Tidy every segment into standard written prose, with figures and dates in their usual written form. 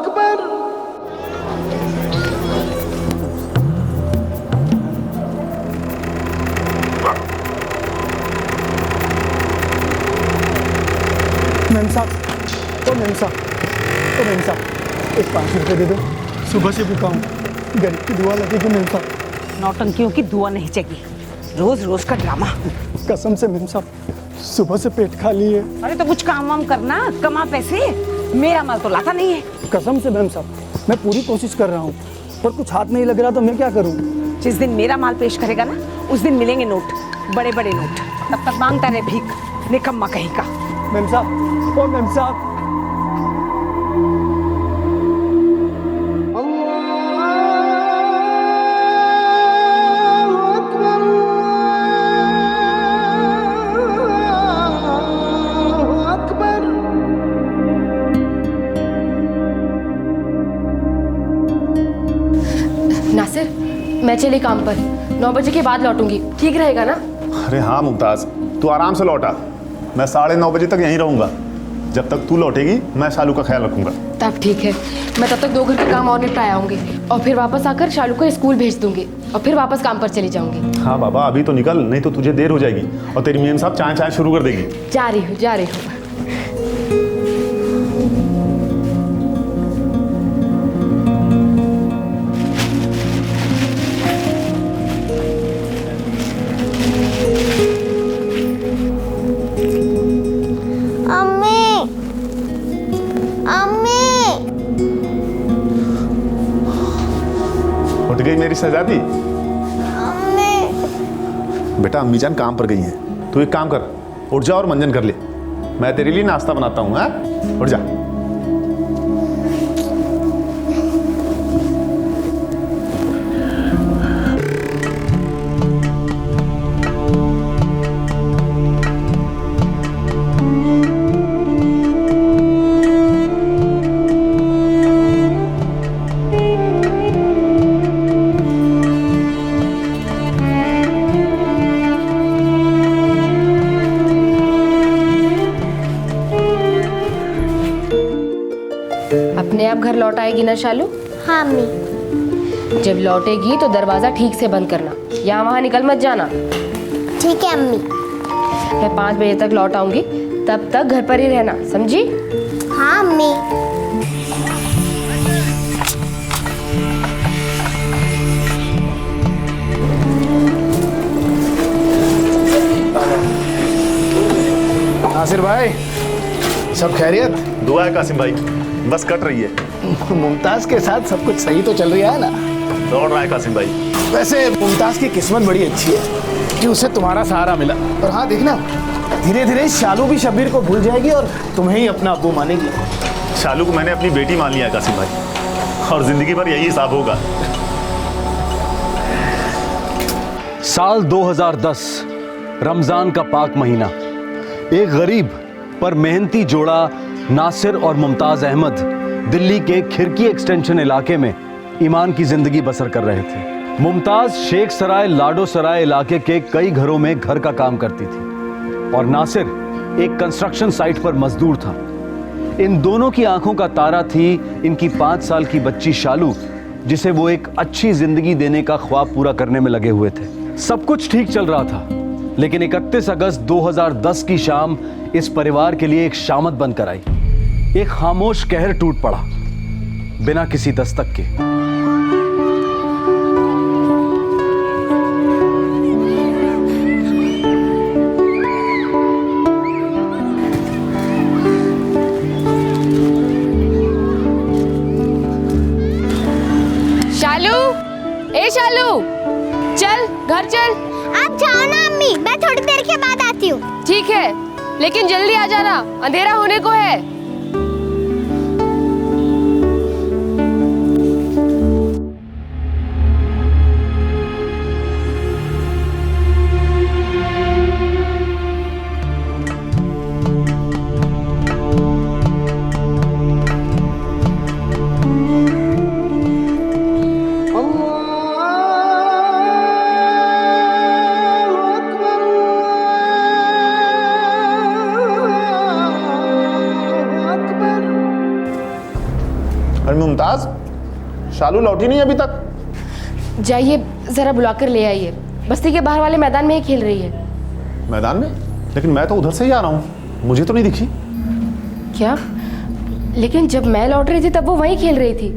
Akbar. Ma'am साहब, ओ ma'am साहब, ओ ma'am साहब, एक 5 रुपये दे दो। सुबह से भूखा हूँ, गरीब की दुआ लगेगी मैम साहब। नौटंकियों की दुआ नहीं चाहिए, रोज रोज का ड्रामा। कसम से मैम साहब, सुबह से पेट खाली है। अरे तो कुछ काम वाम करना, कमा पैसे। मेरा माल तो लाता नहीं है। कसम से मैम साहब, मैं पूरी कोशिश कर रहा हूँ, पर कुछ हाथ नहीं लग रहा तो मैं क्या करूँ? जिस दिन मेरा माल पेश करेगा ना, उस दिन मिलेंगे नोट, बड़े बड़े नोट। तब तक मांगता रहे भीख, निकम्मा कहीं का। मैम साहब, ओ मैम साहब। नासिर, मैं चली काम पर, 9 बजे के बाद लौटूंगी, ठीक रहेगा ना? अरे हाँ मुमताज, तू आराम से लौटा। मैं 9:30 बजे तक यहीं रहूंगा। जब तक तू लौटेगी मैं शालू का ख्याल रखूंगा। तब ठीक है, मैं तब तक 2 घर के काम और निपटा आऊंगी और फिर वापस आकर शालू को स्कूल भेज दूंगी और फिर वापस काम पर चली जाऊंगी। हाँ बाबा, अभी तो निकल, नहीं तो तुझे देर हो जाएगी और तेरी मियां साहब चाय चाय शुरू कर देगी। जा रही हूँ, जा रही हूँ। उठ गई मेरी शहजादी? बेटा अम्मी जान काम पर गई हैं। तू एक काम कर, उठ जा और मंजन कर ले। मैं तेरे लिए नाश्ता बनाता हूँ। हाँ, उठ जा। अपने आप घर लौट आएगी ना शालू? हाँ अम्मी। जब लौटेगी तो दरवाजा ठीक से बंद करना, यहाँ वहाँ निकल मत जाना। ठीक है अम्मी। मैं 5 बजे तक लौट आऊंगी, तब तक घर पर ही रहना, समझी? हाँ अम्मी। नासिर भाई, सब खैरियत? दुआ है कासिम भाई, बस कट रही है। मुमताज के साथ सब कुछ सही तो चल रहा है ना? दौड़ रहा है कासिम भाई। वैसे मुमताज की किस्मत बड़ी अच्छी है कि उसे तुम्हारा सहारा मिला। और हाँ देखना, धीरे धीरे शालू भी शब्बीर को भूल जाएगी और तुम्हें ही अपना अब्बू मानेगी। शालू को मैंने अपनी बेटी मान लिया है कासिम भाई, और जिंदगी भर यही हिसाब होगा। साल 2010, रमजान का पाक महीना। एक गरीब पर मेहनती जोड़ा नासिर और मुमताज अहमद दिल्ली के खिरकी एक्सटेंशन इलाके में ईमान की जिंदगी बसर कर रहे थे। मुमताज शेख सराय लाडो सराय इलाके के कई घरों में घर का काम करती थी और नासिर एक कंस्ट्रक्शन साइट पर मजदूर था। इन दोनों की आंखों का तारा थी इनकी 5 साल की बच्ची शालू, जिसे वो एक अच्छी जिंदगी देने का ख्वाब पूरा करने में लगे हुए थे। सब कुछ ठीक चल रहा था, लेकिन 31 अगस्त 2010 की शाम इस परिवार के लिए एक शामत बनकर आई। एक खामोश कहर टूट पड़ा बिना किसी दस्तक के। शालू, ए शालू, चल घर चल। आप जाओ ना अम्मी, मैं थोड़ी देर के बाद आती हूँ। ठीक है, लेकिन जल्दी आ जाना, अंधेरा होने को है। अरे मुमताज, शालू लौटी नहीं अभी तक। जाइए ज़रा बुलाकर ले आइए, बस्ती के बाहर वाले मैदान में ही खेल रही है। मैदान में? लेकिन मैं तो उधर से ही आ रहा हूँ, मुझे तो नहीं दिखी। क्या? लेकिन जब मैं लौट रही थी तब वो वहीं खेल रही थी।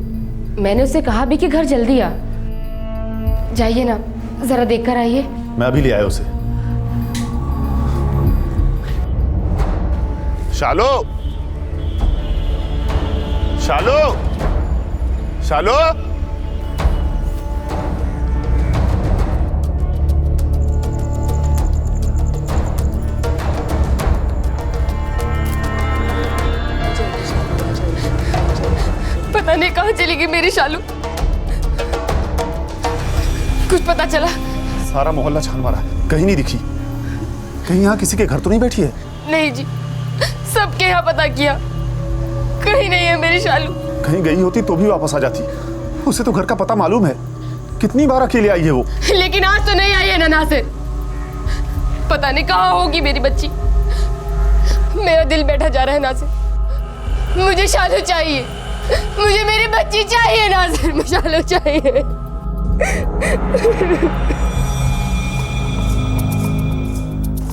मैंने उससे कहा भी कि घर जल्दी आ। जाइए ना, ज़रा देख कर आइए। मैं अभी ले आया उसे। शालो, शालो, शालो। पता नहीं कहाँ चली गई मेरी शालू। कुछ पता चला? सारा मोहल्ला छान मारा, कहीं नहीं दिखी। कहीं यहाँ किसी के घर तो नहीं बैठी है? नहीं जी, सबके यहाँ पता किया, कहीं नहीं है मेरी शालू। कहीं गई होती तो भी वापस आ जाती। उसे तो घर का पता मालूम है, कितनी बार अकेले आई है वो। लेकिन आज तो नहीं आई है ना से। पता नहीं कहाँ होगी मेरी बच्ची। मेरा दिल बैठा जा रहा है ना से। मुझे शालू चाहिए, मुझे मेरी बच्ची चाहिए नाज़िर, मुझे शालू चाहिए।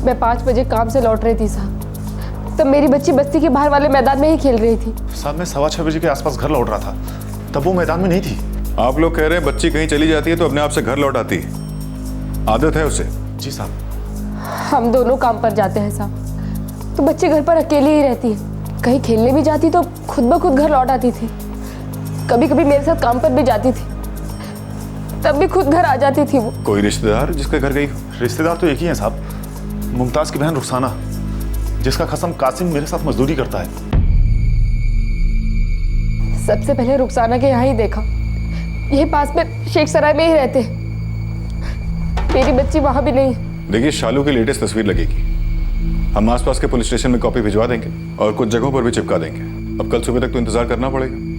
मैं 5 बजे काम से लौट रही थी साहब, तब मेरी बच्ची बस्ती के बाहर वाले मैदान में ही खेल रही थी। साहब मैं 6:15 बजे के आसपास घर लौट रहा था, तब वो मैदान में नहीं थी। आप लोग कह रहे हैं बच्ची कहीं चली जाती है तो अपने आप से घर लौट आती है, आदत है उसे। जी साहब। हम दोनों काम पर जाते हैं साहब, तो बच्ची घर पर अकेली ही रहती है। कहीं खेलने भी जाती तो खुद ब खुद घर लौट आती थी। कभी कभी मेरे साथ काम पर भी जाती थी, तब भी खुद घर आ जाती थी वो। कोई रिश्तेदार जिसके घर गई? रिश्तेदार तो एक ही है साहब, मुमताज की बहन रुखसाना, जिसका खसम कासिम मेरे साथ मजदूरी करता है। सबसे पहले रुखसाना के यहाँ ही देखा, यही पास में शेख सराय में ही रहते हैं। मेरी बच्ची वहां भी नहीं है। देखिए शालू की लेटेस्ट तस्वीर लगेगी, हम आसपास के पुलिस स्टेशन में कॉपी भिजवा देंगे और कुछ जगहों पर भी चिपका देंगे। अब कल सुबह तक तो इंतजार करना पड़ेगा।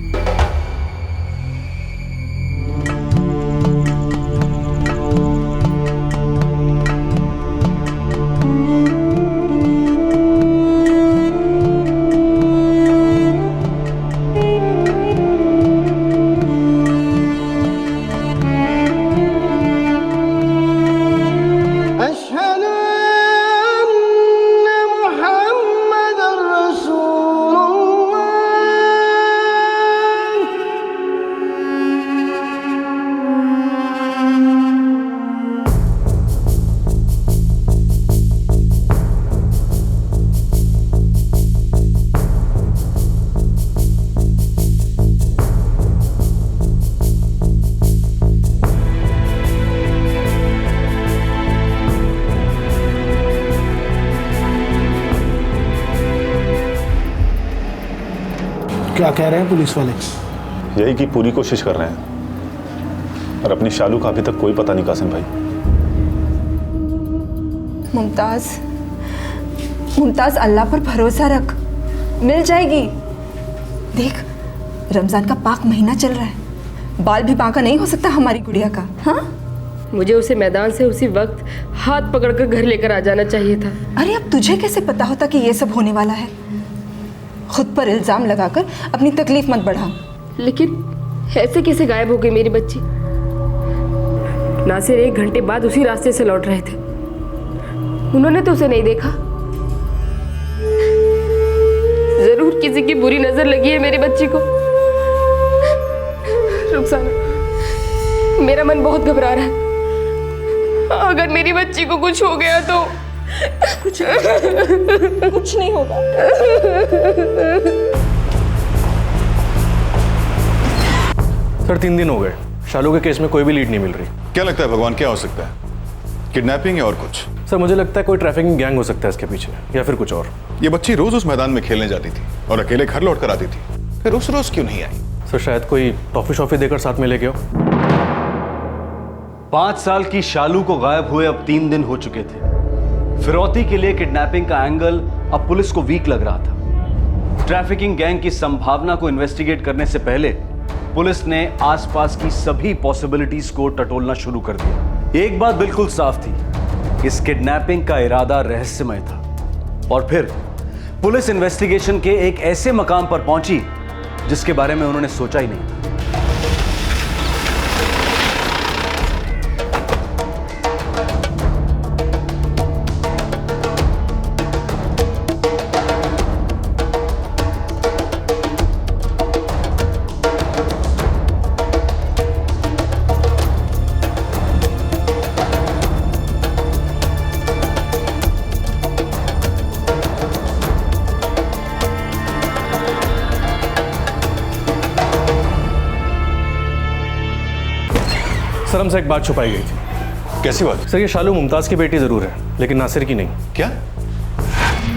क्या कह रहे हैं पुलिस वाले? यही की पूरी कोशिश कर रहे हैं, और अपनी शालू का अभी तक कोई पता नहीं कासिम भाई। मुमताज, मुमताज अल्लाह पर भरोसा रख, मिल जाएगी। देख, रमजान का पाक महीना चल रहा है, बाल भी बांका नहीं हो सकता हमारी गुड़िया का। हाँ, मुझे उसे मैदान से उसी वक्त हाथ पकड़कर घर लेकर आ जाना चाहिए था। अरे अब तुझे कैसे पता होता कि ये सब होने वाला है? खुद पर इल्जाम लगाकर अपनी तकलीफ मत बढ़ा। लेकिन ऐसे कैसे गायब हो गई मेरी बच्ची? नासिर 1 घंटे बाद उसी रास्ते से लौट रहे थे, उन्होंने तो उसे नहीं देखा। जरूर किसी की बुरी नजर लगी है मेरी बच्ची को। रुखसाना, मेरा मन बहुत घबरा रहा है। अगर मेरी बच्ची को कुछ हो गया तो कुछ नहीं होगा। सर 3 दिन हो गए, शालू के केस में कोई भी लीड नहीं मिल रही। क्या लगता है भगवान, क्या हो सकता है? किडनैपिंग या और कुछ? सर मुझे लगता है कोई ट्रैफिकिंग गैंग हो सकता है इसके पीछे, या फिर कुछ और। ये बच्ची रोज उस मैदान में खेलने जाती थी और अकेले घर लौट कर आती थी, फिर उस रोज क्यों नहीं आई? सर शायद कोई टॉफी शॉफी देकर साथ में ले गया। 5 साल की शालू को गायब हुए अब 3 दिन हो चुके थे। फिरौती के लिए किडनैपिंग का एंगल अब पुलिस को वीक लग रहा था। ट्रैफिकिंग गैंग की संभावना को इन्वेस्टिगेट करने से पहले पुलिस ने आसपास की सभी पॉसिबिलिटीज को टटोलना शुरू कर दिया। एक बात बिल्कुल साफ थी, इस किडनैपिंग का इरादा रहस्यमय था। और फिर पुलिस इन्वेस्टिगेशन के एक ऐसे मकाम पर पहुंची जिसके बारे में उन्होंने सोचा ही नहीं। सर हमसे एक बात छुपाई गई थी। कैसी बात? सर ये शालू मुमताज़ की बेटी ज़रूर है, लेकिन नासिर की नहीं। क्या?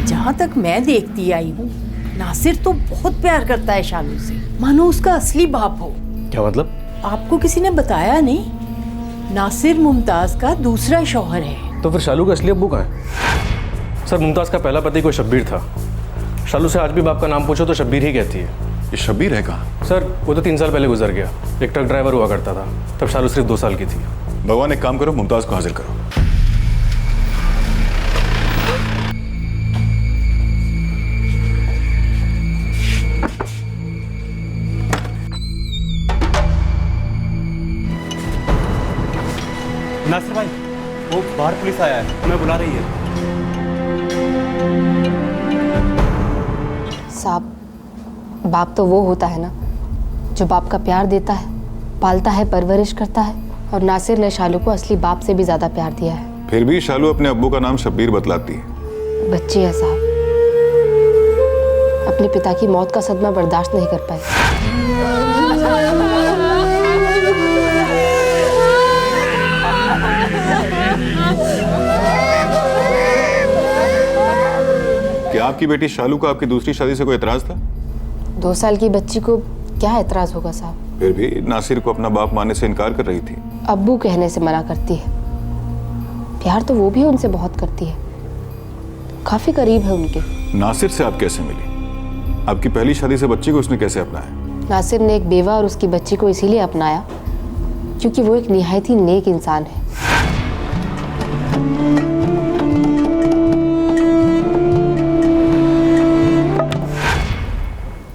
जहाँ तक मैं देखती आई हूँ, नासिर तो बहुत प्यार करता है शालू से, मानो उसका असली बाप हो। क्या मतलब? आपको किसी ने बताया नहीं? नासिर मुमताज़ का दूसरा शौहर है। तो फिर शालू का असली अब्बू कहाँ है? सर मुमताज़ का पहला पति कोई शब्बीर था। शालू से आज भी बाप का नाम पूछो तो शब्बीर ही कहती है। ये शब्बीर है कहाँ? सर वो तो 3 साल पहले गुजर गया। एक ट्रक ड्राइवर हुआ करता था, तब शालू सिर्फ 2 साल की थी। भगवान एक काम करो, मुमताज़ को हाजिर करो। नासिर भाई, वो बाहर पुलिस आया है, हमें बुला रही है। साहब, बाप तो वो होता है ना जो बाप का प्यार देता है, पालता है, परवरिश करता है, और नासिर ने शालू को असली बाप से भी ज्यादा प्यार दिया है। फिर भी शालू अपने अब्बू का नाम शब्बीर बतलाती है। बच्ची है साहब, अपने पिता की मौत का सदमा बर्दाश्त नहीं कर पाई। क्या आपकी बेटी शालू का आपकी दूसरी शादी से कोई एतराज था? 2 साल की बच्ची को क्या एतराज होगा साहब? फिर भी नासिर को अपना बाप मानने से इनकार कर रही थी। अब्बू कहने से मना करती है। प्यार तो वो भी उनसे बहुत करती है, काफी करीब है उनके। नासिर से आप कैसे मिली? आपकी पहली शादी से बच्ची को उसने कैसे अपनाया? नासिर ने एक बेवा और उसकी बच्ची को इसीलिए अपनाया क्योंकि वो एक निहायत ही नेक इंसान है।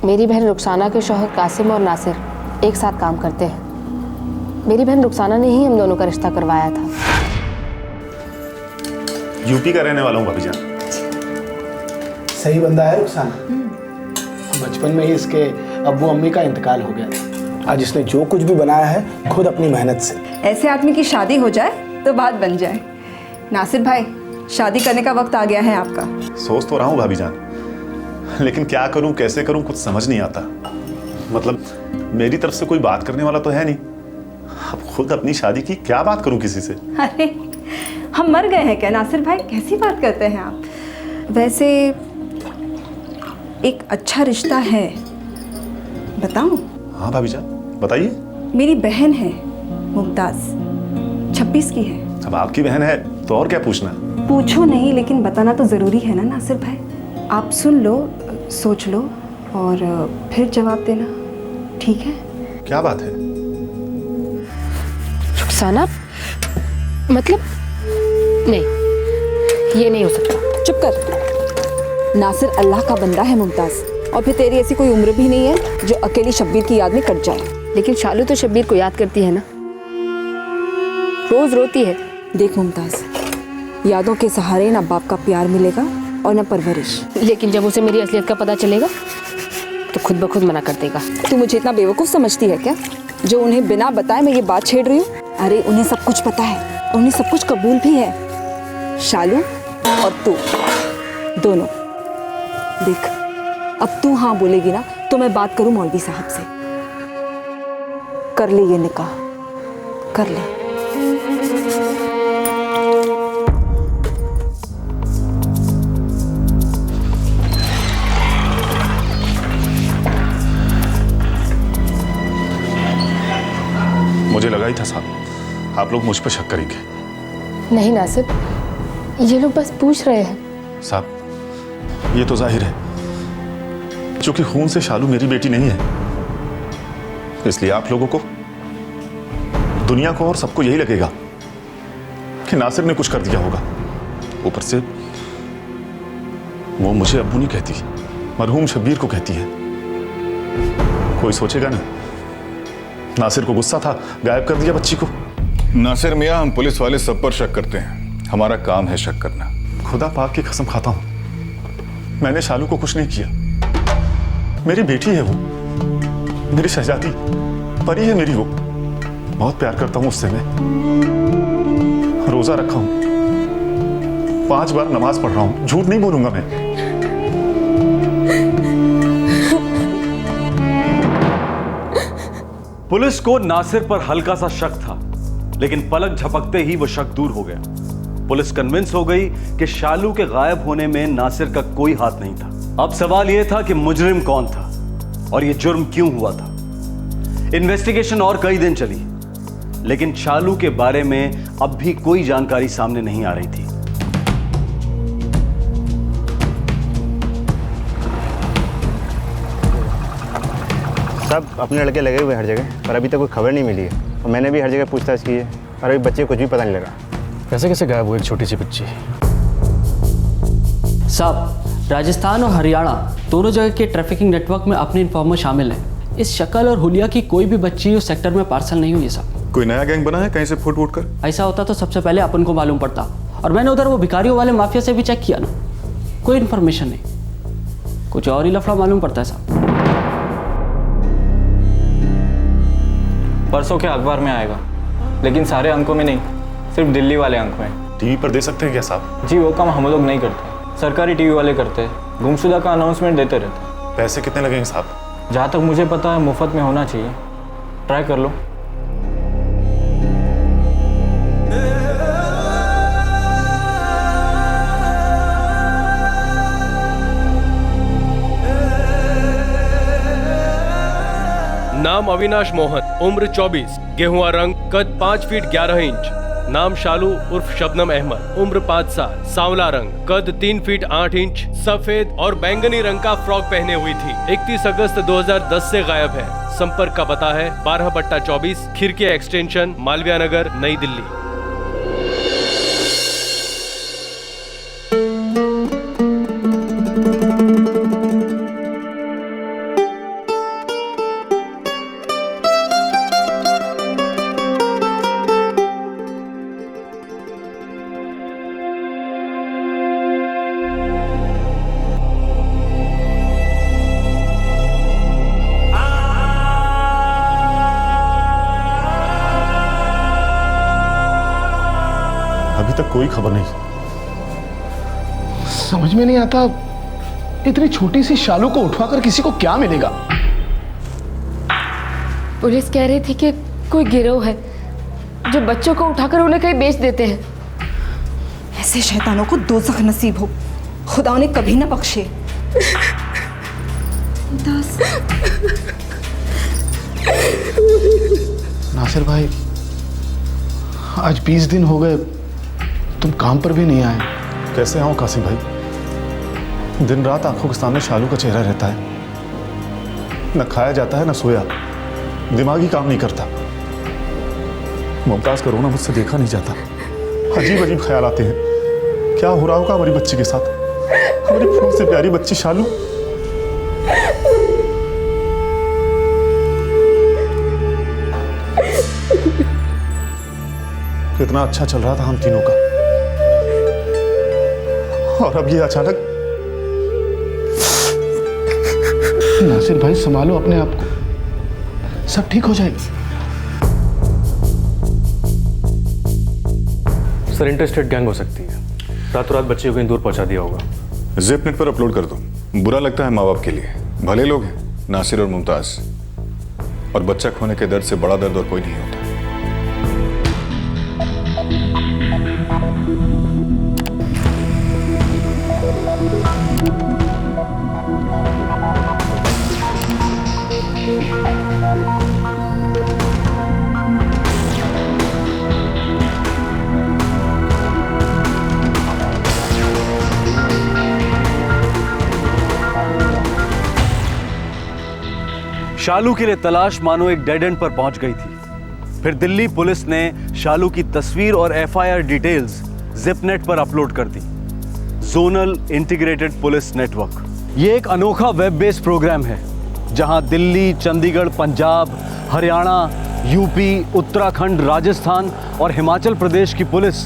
मेरी बहन रुखसाना के शौहर कासिम और नासिर एक साथ काम करते हैं। मेरी बहन रुखसाना ने ही हम दोनों का रिश्ता करवाया था। यूपी का रहने वाला हूँ भाभी जान। सही बंदा है रुखसाना। बचपन में ही इसके अब्बू अम्मी का इंतकाल हो गया। आज इसने जो कुछ भी बनाया है खुद अपनी मेहनत से। ऐसे आदमी की शादी हो जाए तो बात बन जाए। नासिर भाई, शादी करने का वक्त आ गया है आपका। सोच तो रहा हूँ भाभी जान, लेकिन क्या करूं, कैसे करूं, कुछ समझ नहीं आता। मतलब मेरी तरफ से कोई बात करने वाला तो है नहीं। अब खुद अपनी शादी की क्या बात करूं किसी से? अरे हम मर गए हैं क्या नासिर भाई? कैसी बात करते हैं आप? वैसे एक अच्छा रिश्ता है, बताऊं? हाँ भाभी जान बताइए। मेरी बहन है मुमताज, 26 की है। अब आपकी बहन है तो और क्या पूछना? पूछो नहीं, लेकिन बताना तो जरूरी है ना नासिर भाई। आप सुन लो, सोच लो और फिर जवाब देना, ठीक है? क्या बात है? रुखसाना, मतलब नहीं, ये नहीं हो सकता। चुप कर। नासिर अल्लाह का बंदा है मुमताज, और फिर तेरी ऐसी कोई उम्र भी नहीं है जो अकेली शब्बीर की याद में कट जाए। लेकिन शालू तो शब्बीर को याद करती है ना, रोज रोती है। देख मुमताज, यादों के सहारे ना बाप का प्यार मिलेगा और ना परवरिश। लेकिन जब उसे मेरी असलियत का पता चलेगा तो खुद ब खुद मना कर देगा। तू मुझे इतना बेवकूफ़ समझती है क्या जो उन्हें बिना बताए मैं ये बात छेड़ रही हूँ? अरे उन्हें सब कुछ पता है, उन्हें सब कुछ कबूल भी है। शालू और तू दोनों। देख, अब तू हाँ बोलेगी ना तो मैं बात करूँ मौलवी साहब से। कर ले ये निकाह, कर ले। मुझे लगा ही था साहब आप लोग मुझ पर शक करेंगे। नहीं नासिर, ये लोग बस पूछ रहे हैं। साहब ये तो जाहिर है, चूंकि खून से शालू मेरी बेटी नहीं है, इसलिए आप लोगों को, दुनिया को और सबको यही लगेगा कि नासिर ने कुछ कर दिया होगा। ऊपर से वो मुझे अब्बू नहीं कहती, मरहूम शब्बीर को कहती है। कोई सोचेगा नहीं। नासिर को गुस्सा था, गायब कर दिया बच्ची को। नासिर मियाँ, हम पुलिस वाले सब पर शक करते हैं, हमारा काम है शक करना। खुदा पाक की कसम खाता हूं, मैंने शालू को कुछ नहीं किया। मेरी बेटी है वो, मेरी शहजादी, परी है मेरी वो। बहुत प्यार करता हूं उससे मैं। रोजा रखा हूं, 5 बार नमाज पढ़ रहा हूं, झूठ नहीं बोलूंगा मैं। पुलिस को नासिर पर हल्का सा शक था, लेकिन पलक झपकते ही वो शक दूर हो गया। पुलिस कन्विंस हो गई कि शालू के गायब होने में नासिर का कोई हाथ नहीं था। अब सवाल यह था कि मुजरिम कौन था और यह जुर्म क्यों हुआ था। इन्वेस्टिगेशन और कई दिन चली, लेकिन शालू के बारे में अब भी कोई जानकारी सामने नहीं आ रही थी। सब अपने लड़के लगे हुए हर जगह, पर अभी तक कोई खबर नहीं मिली है। और मैंने भी हर जगह पूछताछ की है, और अभी बच्चे को कुछ भी पता नहीं लगा। कैसे कैसे गायब हुई एक छोटी सी बच्ची? साहब, राजस्थान और हरियाणा दोनों जगह के ट्रैफिकिंग नेटवर्क में अपने इन्फॉर्मर शामिल हैं। इस शक्ल और हुलिया की कोई भी बच्ची उस सेक्टर में पार्सल नहीं हुई है साहब। कोई नया गैंग बना है कहीं से फूट फूट कर? ऐसा होता तो सबसे पहले अपन को मालूम पड़ता, और मैंने उधर वो भिखारियों वाले माफिया से भी चेक किया ना, कोई इन्फॉर्मेशन नहीं। कुछ और ही लफड़ा मालूम पड़ता है साहब। परसों के अखबार में आएगा, लेकिन सारे अंकों में नहीं, सिर्फ दिल्ली वाले अंक में। टीवी पर दे सकते हैं क्या साहब? जी, वो काम हम लोग नहीं करते, सरकारी टीवी वाले करते हैं। गुमशुदा का अनाउंसमेंट देते रहते हैं। पैसे कितने लगेंगे साहब? जहाँ तक मुझे पता है मुफ्त में होना चाहिए, ट्राई कर लो। नाम अविनाश मोहन, उम्र 24, गेहुआ रंग, कद 5 फीट 11 इंच। नाम शालू उर्फ शबनम अहमद, उम्र 5 साल, सांवला रंग, कद 3 फीट 8 इंच, सफेद और बैंगनी रंग का फ्रॉक पहने हुई थी। 31 अगस्त 2010 से गायब है। संपर्क का पता है 12/24, खिरकी एक्सटेंशन, मालवीय नगर, नई दिल्ली। अभी तक कोई खबर नहीं। समझ में नहीं आता, इतनी छोटी सी शालू को उठवाकर किसी को क्या मिलेगा? पुलिस कह रही थी कि कोई गिरोह है जो बच्चों को उठाकर उन्हें कहीं बेच देते हैं। ऐसे शैतानों को दोज़ख नसीब हो, खुदा उन्हें कभी ना बख्शे। नासिर भाई, आज 20 दिन हो गए, तुम काम पर भी नहीं आए। कैसे आऊं कासिम भाई? दिन रात आंखों के सामने शालू का चेहरा रहता है। न खाया जाता है न सोया, दिमाग ही काम नहीं करता। मुमताज का रोना मुझसे देखा नहीं जाता। अजीब अजीब ख्याल आते हैं, क्या हो रहा होगा हमारी बच्ची के साथ, हमारी फूल से प्यारी बच्ची शालू। कितना अच्छा चल रहा था हम तीनों का, और अब ये अचानक। नासिर भाई, संभालो अपने आप को, सब ठीक हो जाएगा। सर, इंटरस्टेट गैंग हो सकती है, रातों रात बच्चे को कहीं दूर पहुंचा दिया होगा। ज़िपनेट पर अपलोड कर दो। बुरा लगता है माँ बाप के लिए, भले लोग हैं नासिर और मुमताज, और बच्चा खोने के दर्द से बड़ा दर्द और कोई नहीं होता। शालू के लिए तलाश मानो एक डेड एंड पर पहुंच गई थी। फिर दिल्ली पुलिस ने शालू की तस्वीर और एफआईआर डिटेल्स ज़िपनेट पर अपलोड कर दी। जोनल इंटीग्रेटेड पुलिस नेटवर्क, ये एक अनोखा वेब बेस्ड प्रोग्राम है जहां दिल्ली, चंडीगढ़, पंजाब, हरियाणा, यूपी, उत्तराखंड, राजस्थान और हिमाचल प्रदेश की पुलिस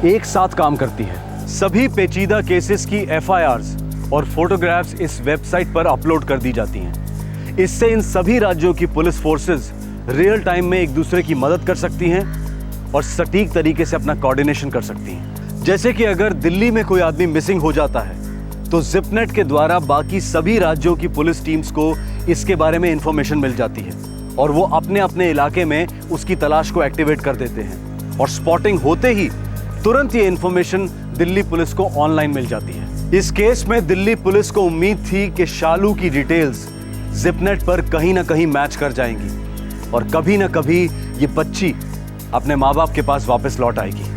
एक साथ काम करती है। सभी पेचीदा केसेस की एफआईआर्स और फोटोग्राफ्स इस वेबसाइट पर अपलोड कर दी जाती हैं। इससे इन सभी राज्यों की पुलिस फोर्सेस रियल टाइम में एक दूसरे की मदद कर सकती हैं और सटीक तरीके से अपना कोऑर्डिनेशन कर सकती हैं। जैसे कि अगर दिल्ली में कोई आदमी मिसिंग हो जाता है तो जिपनेट के द्वारा बाकी सभी राज्यों की पुलिस टीम्स को इसके बारे में इंफॉर्मेशन मिल जाती है और वो अपने अपने इलाके में उसकी तलाश को एक्टिवेट कर देते हैं और स्पॉटिंग होते ही तुरंत ये इंफॉर्मेशन दिल्ली पुलिस को ऑनलाइन मिल जाती है। इस केस में दिल्ली पुलिस को उम्मीद थी कि शालू की डिटेल्स जिपनेट पर कहीं ना कहीं मैच कर जाएंगी और कभी ना कभी ये बच्ची अपने माँ बाप के पास वापस लौट आएगी।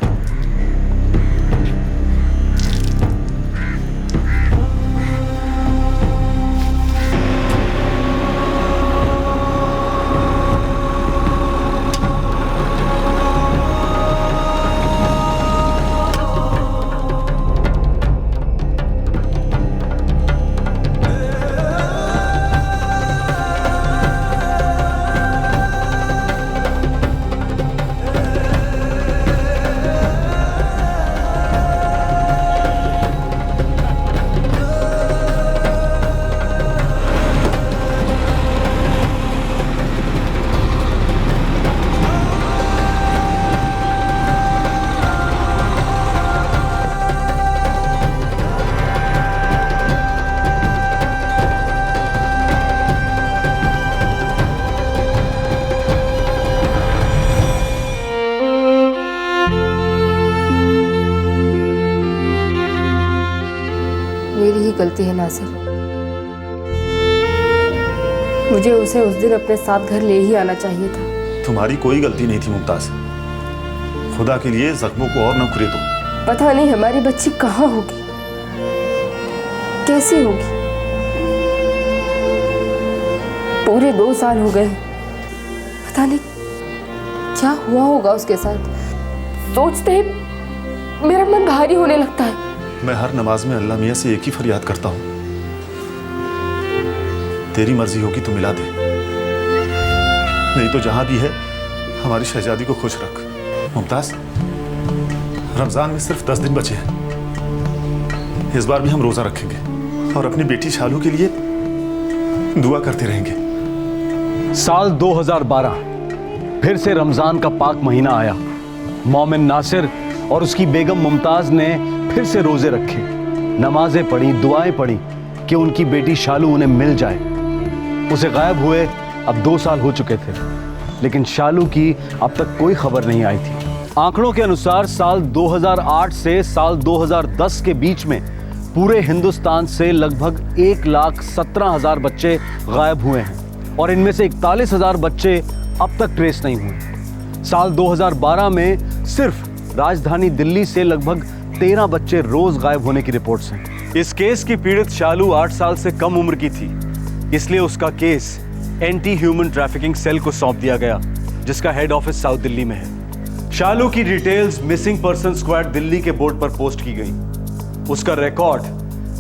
मेरी ही गलती है नासिर। मुझे उसे उस दिन अपने साथ घर ले ही आना चाहिए था। तुम्हारी कोई गलती नहीं थी मुमताज। खुदा के लिए जख्मों को और न कुरेदो। पता नहीं हमारी बच्ची कहाँ होगी, कैसी होगी। पूरे 2 साल हो गए, पता नहीं क्या हुआ होगा उसके साथ। सोचते ही मेरा मन भारी होने लगता है। मैं हर नमाज में अल्लाह मियाँ से एक ही फरियाद करता हूँ, तेरी मर्जी होगी तो मिला दे, नहीं तो जहां भी है हमारी शहजादी को खुश रख। मुमताज, रमजान में सिर्फ 10 दिन बचे हैं। इस बार भी हम रोजा रखेंगे और अपनी बेटी शालू के लिए दुआ करते रहेंगे। साल 2012 फिर से रमजान का पाक महीना आया। मोमिन नासिर और उसकी बेगम मुमताज ने फिर से रोजे रखे, नमाजें पढ़ी, दुआएं पढ़ी कि उनकी बेटी शालू उन्हें मिल जाए। उसे गायब हुए अब 2 साल हो चुके थे, लेकिन शालू की अब तक कोई खबर नहीं आई थी। आंकड़ों के अनुसार साल 2008 से साल 2010 के बीच में पूरे हिंदुस्तान से लगभग 1,17,000 बच्चे गायब हुए हैं और इनमें से 41,000 बच्चे अब तक ट्रेस नहीं हुए। साल 2012 में सिर्फ राजधानी दिल्ली से लगभग 13 बच्चे रोज गायब होने की रिपोर्ट्स हैं। इस केस की पीड़ित शालू 8 साल से कम उम्र की थी, इसलिए उसका case anti human trafficking cell को सौंप दिया गया, जिसका हेड ऑफिस साउथ दिल्ली में है। शालू की details missing person squad Delhi के बोर्ड पर पोस्ट की गई। उसका record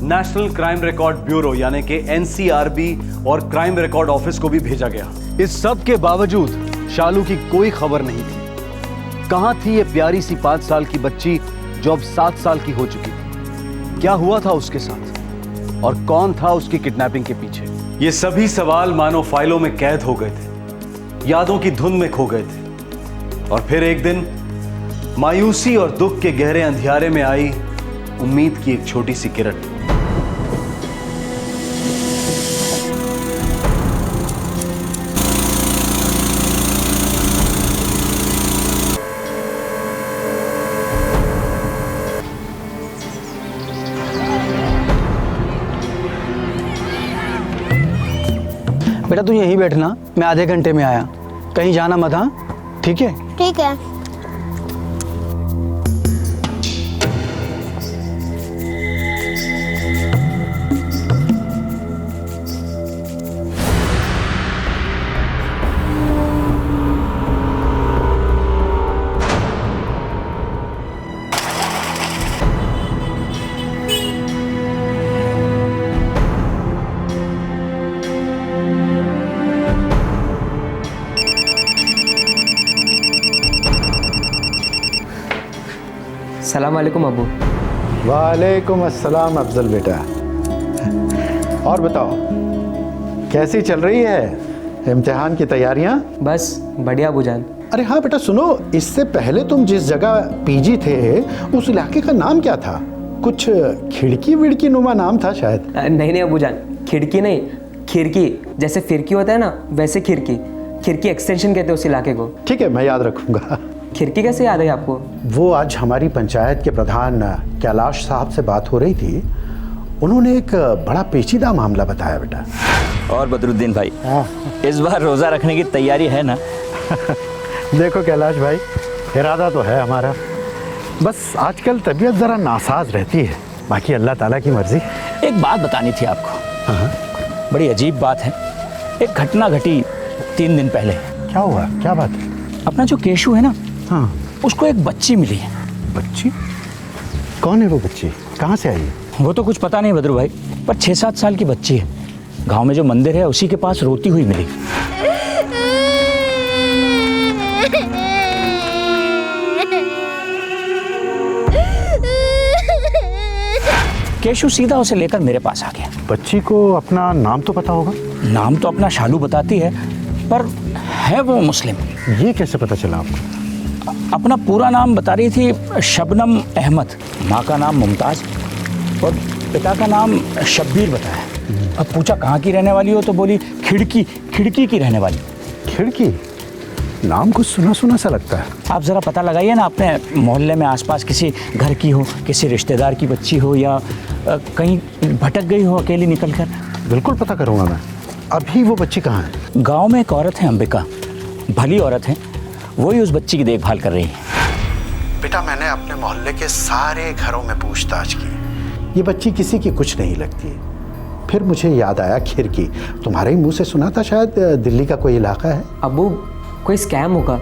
national crime record bureau यानी कि एनसीआरबी और क्राइम रिकॉर्ड ऑफिस को भी भेजा गया। इस सब के बावजूद शालू की कोई खबर नहीं थी। कहां थी ये प्यारी सी 5 साल की बच्ची जो अब 7 साल की हो चुकी थी? क्या हुआ था उसके साथ और कौन था उसकी किडनैपिंग के पीछे? ये सभी सवाल मानो फाइलों में कैद हो गए थे, यादों की धुन में खो गए थे। और फिर एक दिन मायूसी और दुख के गहरे अंधियारे में आई उम्मीद की एक छोटी सी किरण। बेटा तू यहीं बैठना, मैं आधे घंटे में आया, कहीं जाना मत। हाँ ठीक है? ठीक है। सलाम वालेकुम अब्बू। वालेकुम अस्सलाम अफजल बेटा। और बताओ कैसी चल रही है इम्तिहान की तैयारियां? बस बढ़िया अबूजान। अरे हाँ बेटा सुनो, इससे पहले तुम जिस जगह पीजी थे उस इलाके का नाम क्या था? कुछ खिड़की विड़की नुमा नाम था शायद। नहीं अबूजान, खिड़की नहीं, खिड़की। जैसे फिरकी होता है ना, वैसे खिड़की। खिड़की एक्सटेंशन कहते हैं उस इलाके को। ठीक है, मैं याद रखूंगा। खिड़की कैसे याद है आपको? वो आज हमारी पंचायत के प्रधान कैलाश साहब से बात हो रही थी, उन्होंने एक बड़ा पेचीदा मामला बताया बेटा। और बदरुद्दीन भाई, इस बार रोज़ा रखने की तैयारी है ना? देखो कैलाश भाई, इरादा तो है हमारा, बस आजकल तबीयत ज़रा नासाज रहती है, बाकी अल्लाह ताला की मर्जी। एक बात बतानी थी आपको। बड़ी अजीब बात है। एक घटना घटी 3 दिन पहले। क्या हुआ? क्या बात है? अपना जो केशु है ना, हाँ, उसको एक बच्ची मिली है। बच्ची? कौन है वो बच्ची? कहाँ से आई है? वो तो कुछ पता नहीं बदरू भाई, पर 6-7 साल की बच्ची है। गांव में जो मंदिर है उसी के पास रोती हुई मिली। केशु सीधा उसे लेकर मेरे पास आ गया। बच्ची को अपना नाम तो पता होगा? नाम तो अपना शालू बताती है, पर है वो मुस्लिम। ये कैसे पता चला आपको? अपना पूरा नाम बता रही थी, शबनम अहमद। माँ का नाम मुमताज़ और पिता का नाम शब्बीर बताया। अब पूछा कहाँ की रहने वाली हो, तो बोली खिड़की की रहने वाली। खिड़की? नाम कुछ सुना सुना सा लगता है। आप ज़रा पता लगाइए ना, अपने मोहल्ले में आसपास किसी घर की हो, किसी रिश्तेदार की बच्ची हो, या कहीं भटक गई हो अकेली निकल कर। बिल्कुल पता करूँगा मैं। अभी वो बच्ची कहाँ है? गांव में एक औरत है अंबिका, भली औरत है, वही उस बच्ची की देखभाल कर रही है। बेटा मैंने अपने मोहल्ले के सारे घरों में पूछताछ की, ये बच्ची किसी की कुछ नहीं लगती। फिर मुझे याद आया खिड़की, तुम्हारे ही मुंह से सुना था, शायद दिल्ली का कोई इलाका है। अब्बू कोई स्कैम होगा।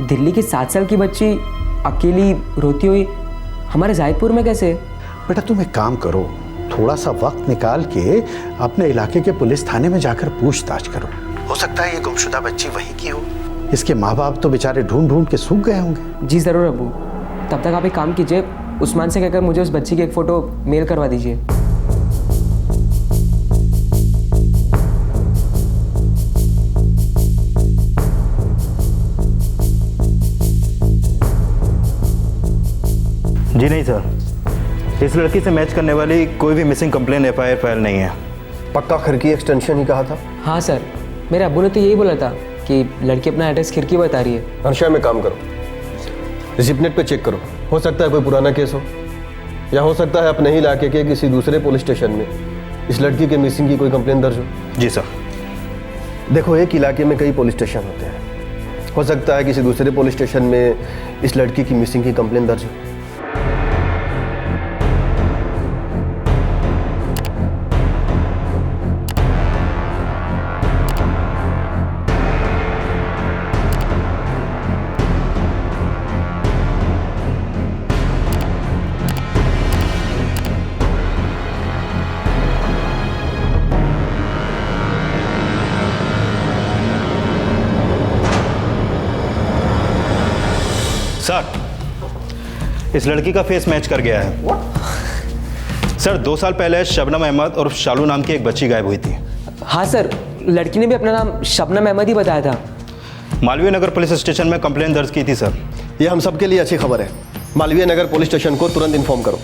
दिल्ली की 7 साल की बच्ची अकेली रोती हुई हमारे जायदपुर में कैसे? बेटा तुम एक काम करो, थोड़ा सा वक्त निकाल के अपने इलाके के पुलिस थाने में जाकर पूछताछ करो। हो सकता है ये गुमशुदा बच्ची वहीं की हो। इसके माँ बाप तो बेचारे ढूंढ ढूंढ के सूख गए होंगे। जी ज़रूर अब्बू। तब तक आप एक काम कीजिए, उस्मान से कहकर मुझे उस बच्ची की एक फ़ोटो मेल करवा दीजिए। जी नहीं सर, इस लड़की से मैच करने वाली कोई भी मिसिंग कंप्लेन FIR फाइल नहीं है। पक्का खिड़की एक्सटेंशन ही कहा था? हाँ सर, मेरे अब्बू ने तो यही बोला था कि लड़की अपना एड्रेस खिड़की बता रही है। हर्षा में काम करो, रिसिप्टनेट पे चेक करो, हो सकता है कोई पुराना केस हो, या हो सकता है अपने ही इलाके के किसी दूसरे पुलिस स्टेशन में इस लड़की के मिसिंग की कोई कंप्लेन दर्ज हो। जी सर। देखो एक इलाके में कई पुलिस स्टेशन होते हैं, हो सकता है किसी दूसरे पुलिस स्टेशन में इस लड़की की मिसिंग की कंप्लेन दर्ज हो। सर, इस लड़की का फेस मैच कर गया है। सर 2 साल पहले शबनम अहमद और शालू नाम की एक बच्ची गायब हुई थी। हाँ सर, लड़की ने भी अपना नाम शबनम अहमद ही बताया था। मालवीय नगर पुलिस स्टेशन में कंप्लेन दर्ज की थी सर। ये हम सबके लिए अच्छी खबर है। मालवीय नगर पुलिस स्टेशन को तुरंत इन्फॉर्म करो।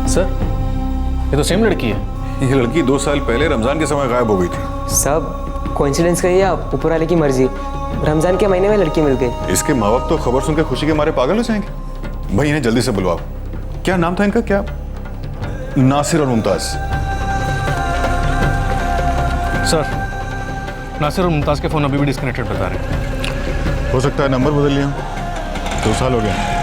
सर, ये तो सेम लड़की है। ये लड़की 2 साल पहले रमजान के समय गायब हो गई थी। सब कोइंसिडेंस कहिए या ऊपर वाले की मर्जी, रमजान के महीने में लड़की मिल गई। इसके माँ बाप तो खबर सुनकर खुशी के मारे पागल हो जाएंगे। भाई इन्हें जल्दी से बुलवाओ। क्या नाम था इनका? क्या? नासिर और मुमताज। सर, नासिर और मुमताज के फ़ोन अभी भी डिस्कनेक्टेड बता रहे हैं। हो सकता है नंबर बदल लिया, 2 साल हो गया।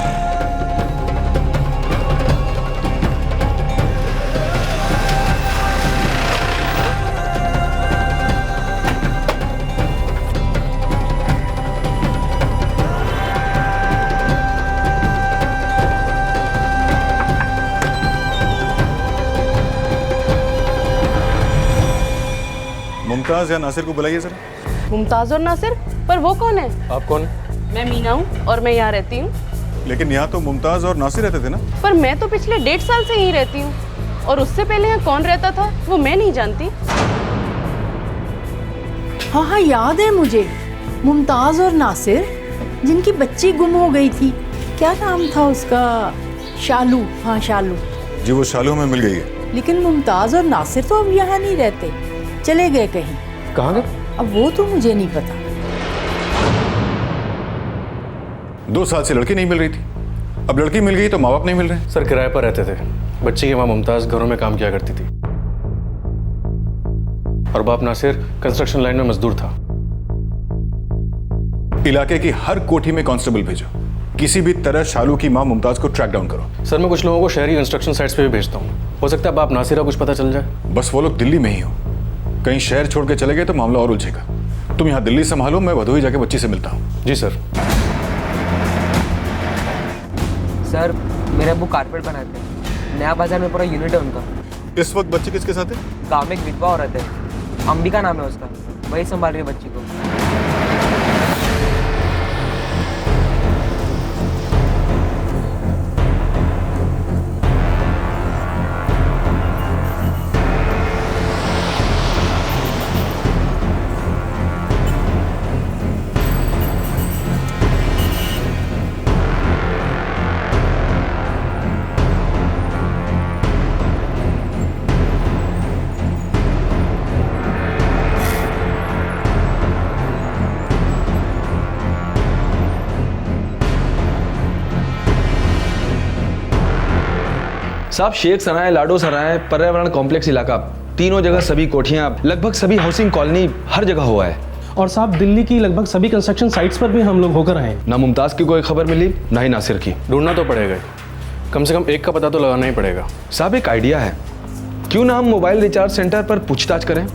मुमताज या नासिर को बुलाइए जरा। मुमताज और नासिर? पर वो कौन है? आप कौन? मैं मीना हूँ और मैं यहाँ रहती हूँ। लेकिन यहाँ तो मुमताज और नासिर रहते थे ना? पर मैं तो पिछले 1.5 साल से यहीं रहती हूँ और उससे पहले यहाँ कौन रहता था वो मैं नहीं जानती। हाँ हाँ याद है मुझे, मुमताज और नासिर जिनकी बच्ची गुम हो गई थी, क्या नाम था उसका? शालू। हाँ शालू। जी वो शालू हमें मिल गई है। लेकिन मुमताज और नासिर तो अब यहाँ नहीं रहते, चले गए कहीं। कहाँ गए? अब वो तो मुझे नहीं पता। 2 साल से लड़की नहीं मिल रही थी, अब लड़की मिल गई तो माँ बाप नहीं मिल रहे। सर किराए पर रहते थे, बच्ची की माँ मुमताज घरों में काम किया करती थी और बाप नासिर कंस्ट्रक्शन लाइन में मजदूर था। इलाके की हर कोठी में कांस्टेबल भेजो, किसी भी तरह शालू की माँ मुमताज को ट्रैक डाउन करो। सर मैं कुछ लोगों को शहरी कंस्ट्रक्शन साइट्स पे भी भेजता हूँ, हो सकता है बाप नासिर का कुछ पता चल जाए। बस वो लोग दिल्ली में ही हो, कहीं शहर छोड़ के चले गए तो मामला और उलझेगा। तुम यहाँ दिल्ली संभालो, मैं भदोही जाके बच्ची से मिलता हूँ। जी सर। सर मेरे अब्बू कारपेट बनाते हैं, नया बाजार में पूरा यूनिट है उनका। इस वक्त बच्ची किसके साथ है? गाँव में एक विधवा औरत है, अंबिका नाम है उसका, वही संभाल रही है बच्ची को। साहब शेख सराय, लाडो सराय, पर्यावरण कॉम्प्लेक्स इलाका, तीनों जगह सभी कोठियां, लगभग सभी हाउसिंग कॉलोनी, हर जगह हुआ है। और साहब दिल्ली की लगभग सभी कंस्ट्रक्शन साइट्स पर भी हम लोग होकर आए। ना मुमताज की कोई खबर मिली, ना ही नासिर की। ढूंढना तो पड़ेगा, कम से कम एक का पता तो लगाना ही पड़ेगा। साहब एक आइडिया है, क्यों ना हम मोबाइल रिचार्ज सेंटर पर पूछताछ करें,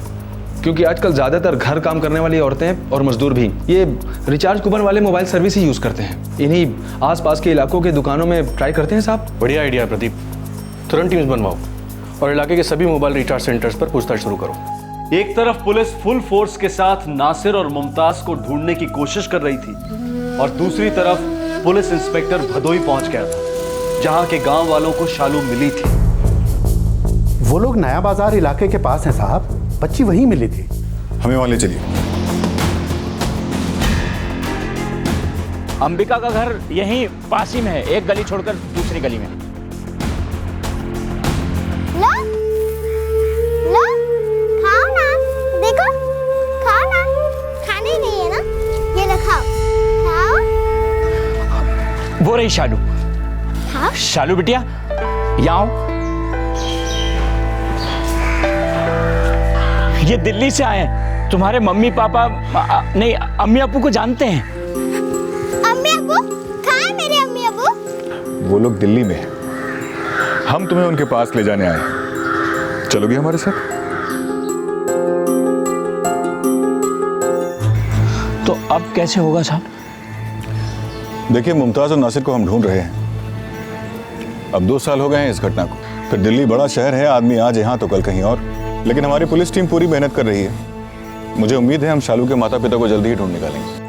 क्योंकि आजकल ज्यादातर घर काम करने वाली औरतें और मजदूर भी ये रिचार्ज कूपन वाले मोबाइल सर्विस ही यूज करते हैं। इन्हीं आसपास के इलाकों के दुकानों में ट्राई करते हैं साहब। बढ़िया आइडिया है प्रदीप, तुरंत टीम्स बनवाओ और इलाके के सभी मोबाइल रिचार्ज सेंटर्स पर पूछताछ शुरू करो। एक तरफ पुलिस फुल फोर्स के साथ नासिर और मुमताज को ढूंढने की कोशिश कर रही थी और दूसरी तरफ पुलिस इंस्पेक्टर भदोही पहुंच गया था, जहां के गांव वालों को शालू मिली थी। वो लोग नया बाजार इलाके के पास हैं साहब, बच्ची वहीं मिली थी। हमें वहां ले चलिए। अंबिका का घर यहीं पास ही में है, एक गली छोड़कर दूसरी गली में। लो लो खाओ ना, देखो खाओ ना, खाने ही नहीं है ना, ये लो खाओ खाओ। वो रही शालू। हाँ? शालू बिटिया यहाँ आओ। ये दिल्ली से आए हैं, तुम्हारे मम्मी पापा नहीं अम्मी अब्बू को जानते हैं। अम्मी अब्बू कहाँ है मेरे अम्मी अब्बू? वो लोग दिल्ली में हैं, हम तुम्हें उनके पास ले जाने आए हैं, चलोगी हमारे साथ? तो अब कैसे होगा साहब? देखिए मुमताज और नासिर को हम ढूंढ रहे हैं, अब 2 साल हो गए हैं इस घटना को। फिर दिल्ली बड़ा शहर है, आदमी आज यहाँ तो कल कहीं और, लेकिन हमारी पुलिस टीम पूरी मेहनत कर रही है। मुझे उम्मीद है हम शालू के माता पिता को जल्दी ही ढूंढ निकालेंगे।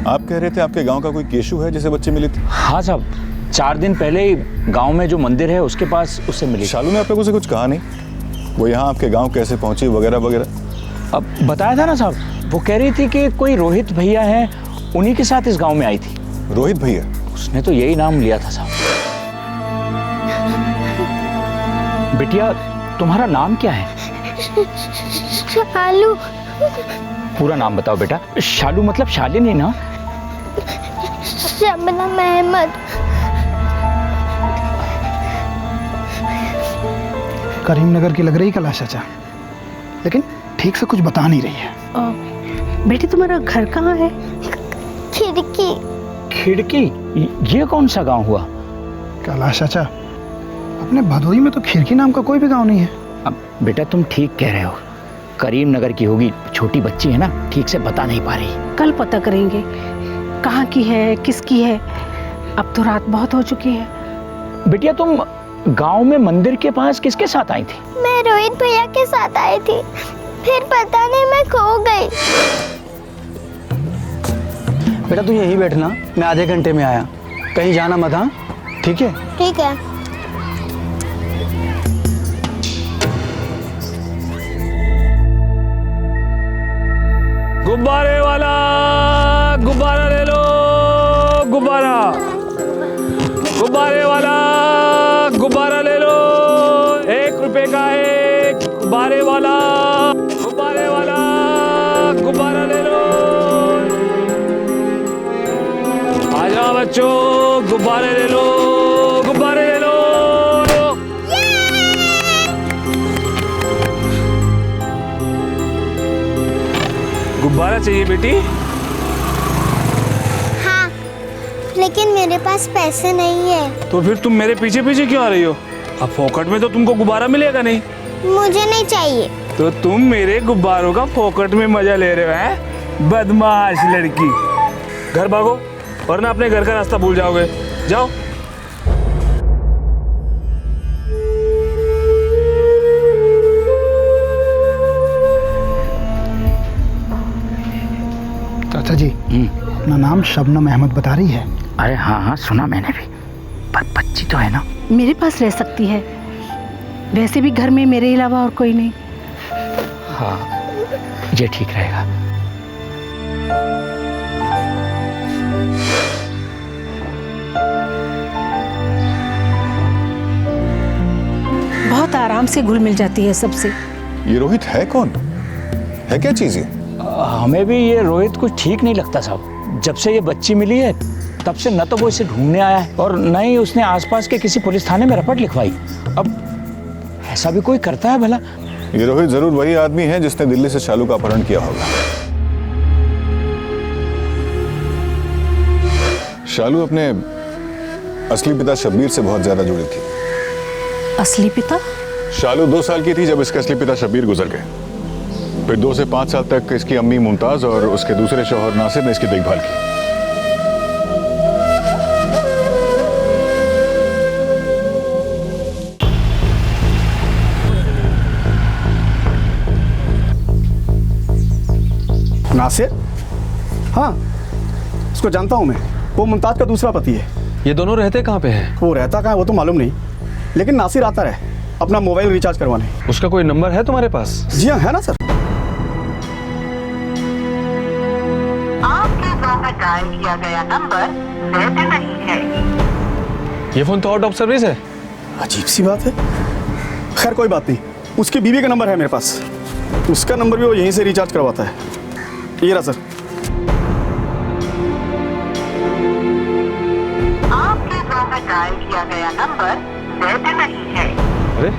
आप कह रहे थे आपके गांव का कोई केशु है जिसे बच्ची मिली थी? हाँ साहब, 4 दिन पहले ही गांव में जो मंदिर है उसके पास उससे मिली। शालू ने आप लोगों से कुछ कहा नहीं? वो यहाँ आपके गांव कैसे पहुंची वगैरह वगैरह? अब बताया था ना साहब, वो कह रही थी कि कोई रोहित भैया है, उन्हीं के साथ इस गांव में आई थी। रोहित भैया? उसने तो यही नाम लिया था साहब। बिटिया तुम्हारा नाम क्या है? शालू। पूरा नाम बताओ बेटा। शालू मतलब शालिनी ना? शबनम अहमद। करीमनगर की लग रही कैलाश चाचा, लेकिन ठीक से कुछ बता नहीं रही है। बेटी तुम्हारा घर कहाँ है? खिड़की। खिड़की? ये कौन सा गांव हुआ? कैलाश चाचा, अपने भदोही में तो खिड़की नाम का कोई भी गांव नहीं है। अब बेटा तुम ठीक कह रहे हो, करीमनगर की होगी, छोटी बच्ची है ना, ठीक से बता नहीं पा रही। कल पता करेंगे कहाँ की है, किसकी है। अब तो रात बहुत हो चुकी है। बिटिया तुम गांव में मंदिर के पास किसके साथ आई थी? मैं रोहित भैया के साथ आई थी, फिर पता नहीं मैं खो गई। बेटा तू यहीं बैठना, मैं आधे घंटे में आया, कहीं जाना मत। हाँ ठीक है? ठीक है। गुब्बारे वाला गुब्बारा ले लो, गुब्बारा, गुब्बारे वाला गुब्बारा ले लो, 1 रुपए का एक गुब्बारे वाला, गुब्बारे वाला गुब्बारा ले लो। आ जाओ बच्चों, गुब्बारे ले लो, गुब्बारे ले लो। गुब्बारा चाहिए बेटी? हाँ, लेकिन मेरे पास पैसे नहीं है। तो फिर तुम मेरे पीछे पीछे क्यों आ रही हो? अब फोकट में तो तुमको गुब्बारा मिलेगा नहीं। मुझे नहीं चाहिए। तो तुम मेरे गुब्बारों का फोकट में मजा ले रहे हो, हैं? बदमाश लड़की। घर भागो वरना अपने घर का रास्ता भूल जाओगे। जाओ। चाचा जी, अपना नाम शबनम अहमद बता रही है? अरे हाँ हाँ सुना मैंने भी, पर बच्ची तो है ना? मेरे पास रह सकती है, वैसे भी घर में मेरे अलावा और कोई नहीं। हाँ ये ठीक रहेगा। बहुत आराम से घुल मिल जाती है सबसे। ये रोहित है कौन? है क्या चीज ये? हमें भी ये रोहित कुछ ठीक नहीं लगता साहब। जब से ये बच्ची मिली है तब से न तो वो इसे ढूंढने आया है और न ही उसने आसपास के किसी पुलिस थाने में रिपोर्ट लिखवाई। अब ऐसा भी कोई करता है भला? ये रोहित जरूर वही आदमी है जिसने दिल्ली से शालू का अपहरण किया होगा। शालू अपने असली पिता शब्बीर से बहुत ज्यादा जुड़ी थी। असली पिता? शालू 2 साल की थी जब इसके असली पिता शब्बीर गुजर गए। फिर 2 से 5 साल तक इसकी अम्मी मुमताज और उसके दूसरे शौहर नासिर ने इसकी देखभाल की। नासिर? हाँ, उसको जानता हूँ मैं, वो मुमताज का दूसरा पति है। ये दोनों रहते कहाँ पे हैं? वो रहता कहाँ है वो तो मालूम नहीं, लेकिन नासिर आता रहे अपना मोबाइल रिचार्ज करवाने। उसका कोई नंबर है तुम्हारे पास? जी हाँ, है ना सर। आपके द्वारा डायल किया गया नंबर वैध नहीं है। ये फोन तो आउट ऑफ सर्विस है। अजीब सी बात है। खैर कोई बात नहीं, उसकी बीवी का नंबर है मेरे पास, उसका नंबर भी वो यहीं से रिचार्ज करवाता है। ये रहा सर। आपके द्वारा डायल किया गया नंबर वैध नहीं है। अरे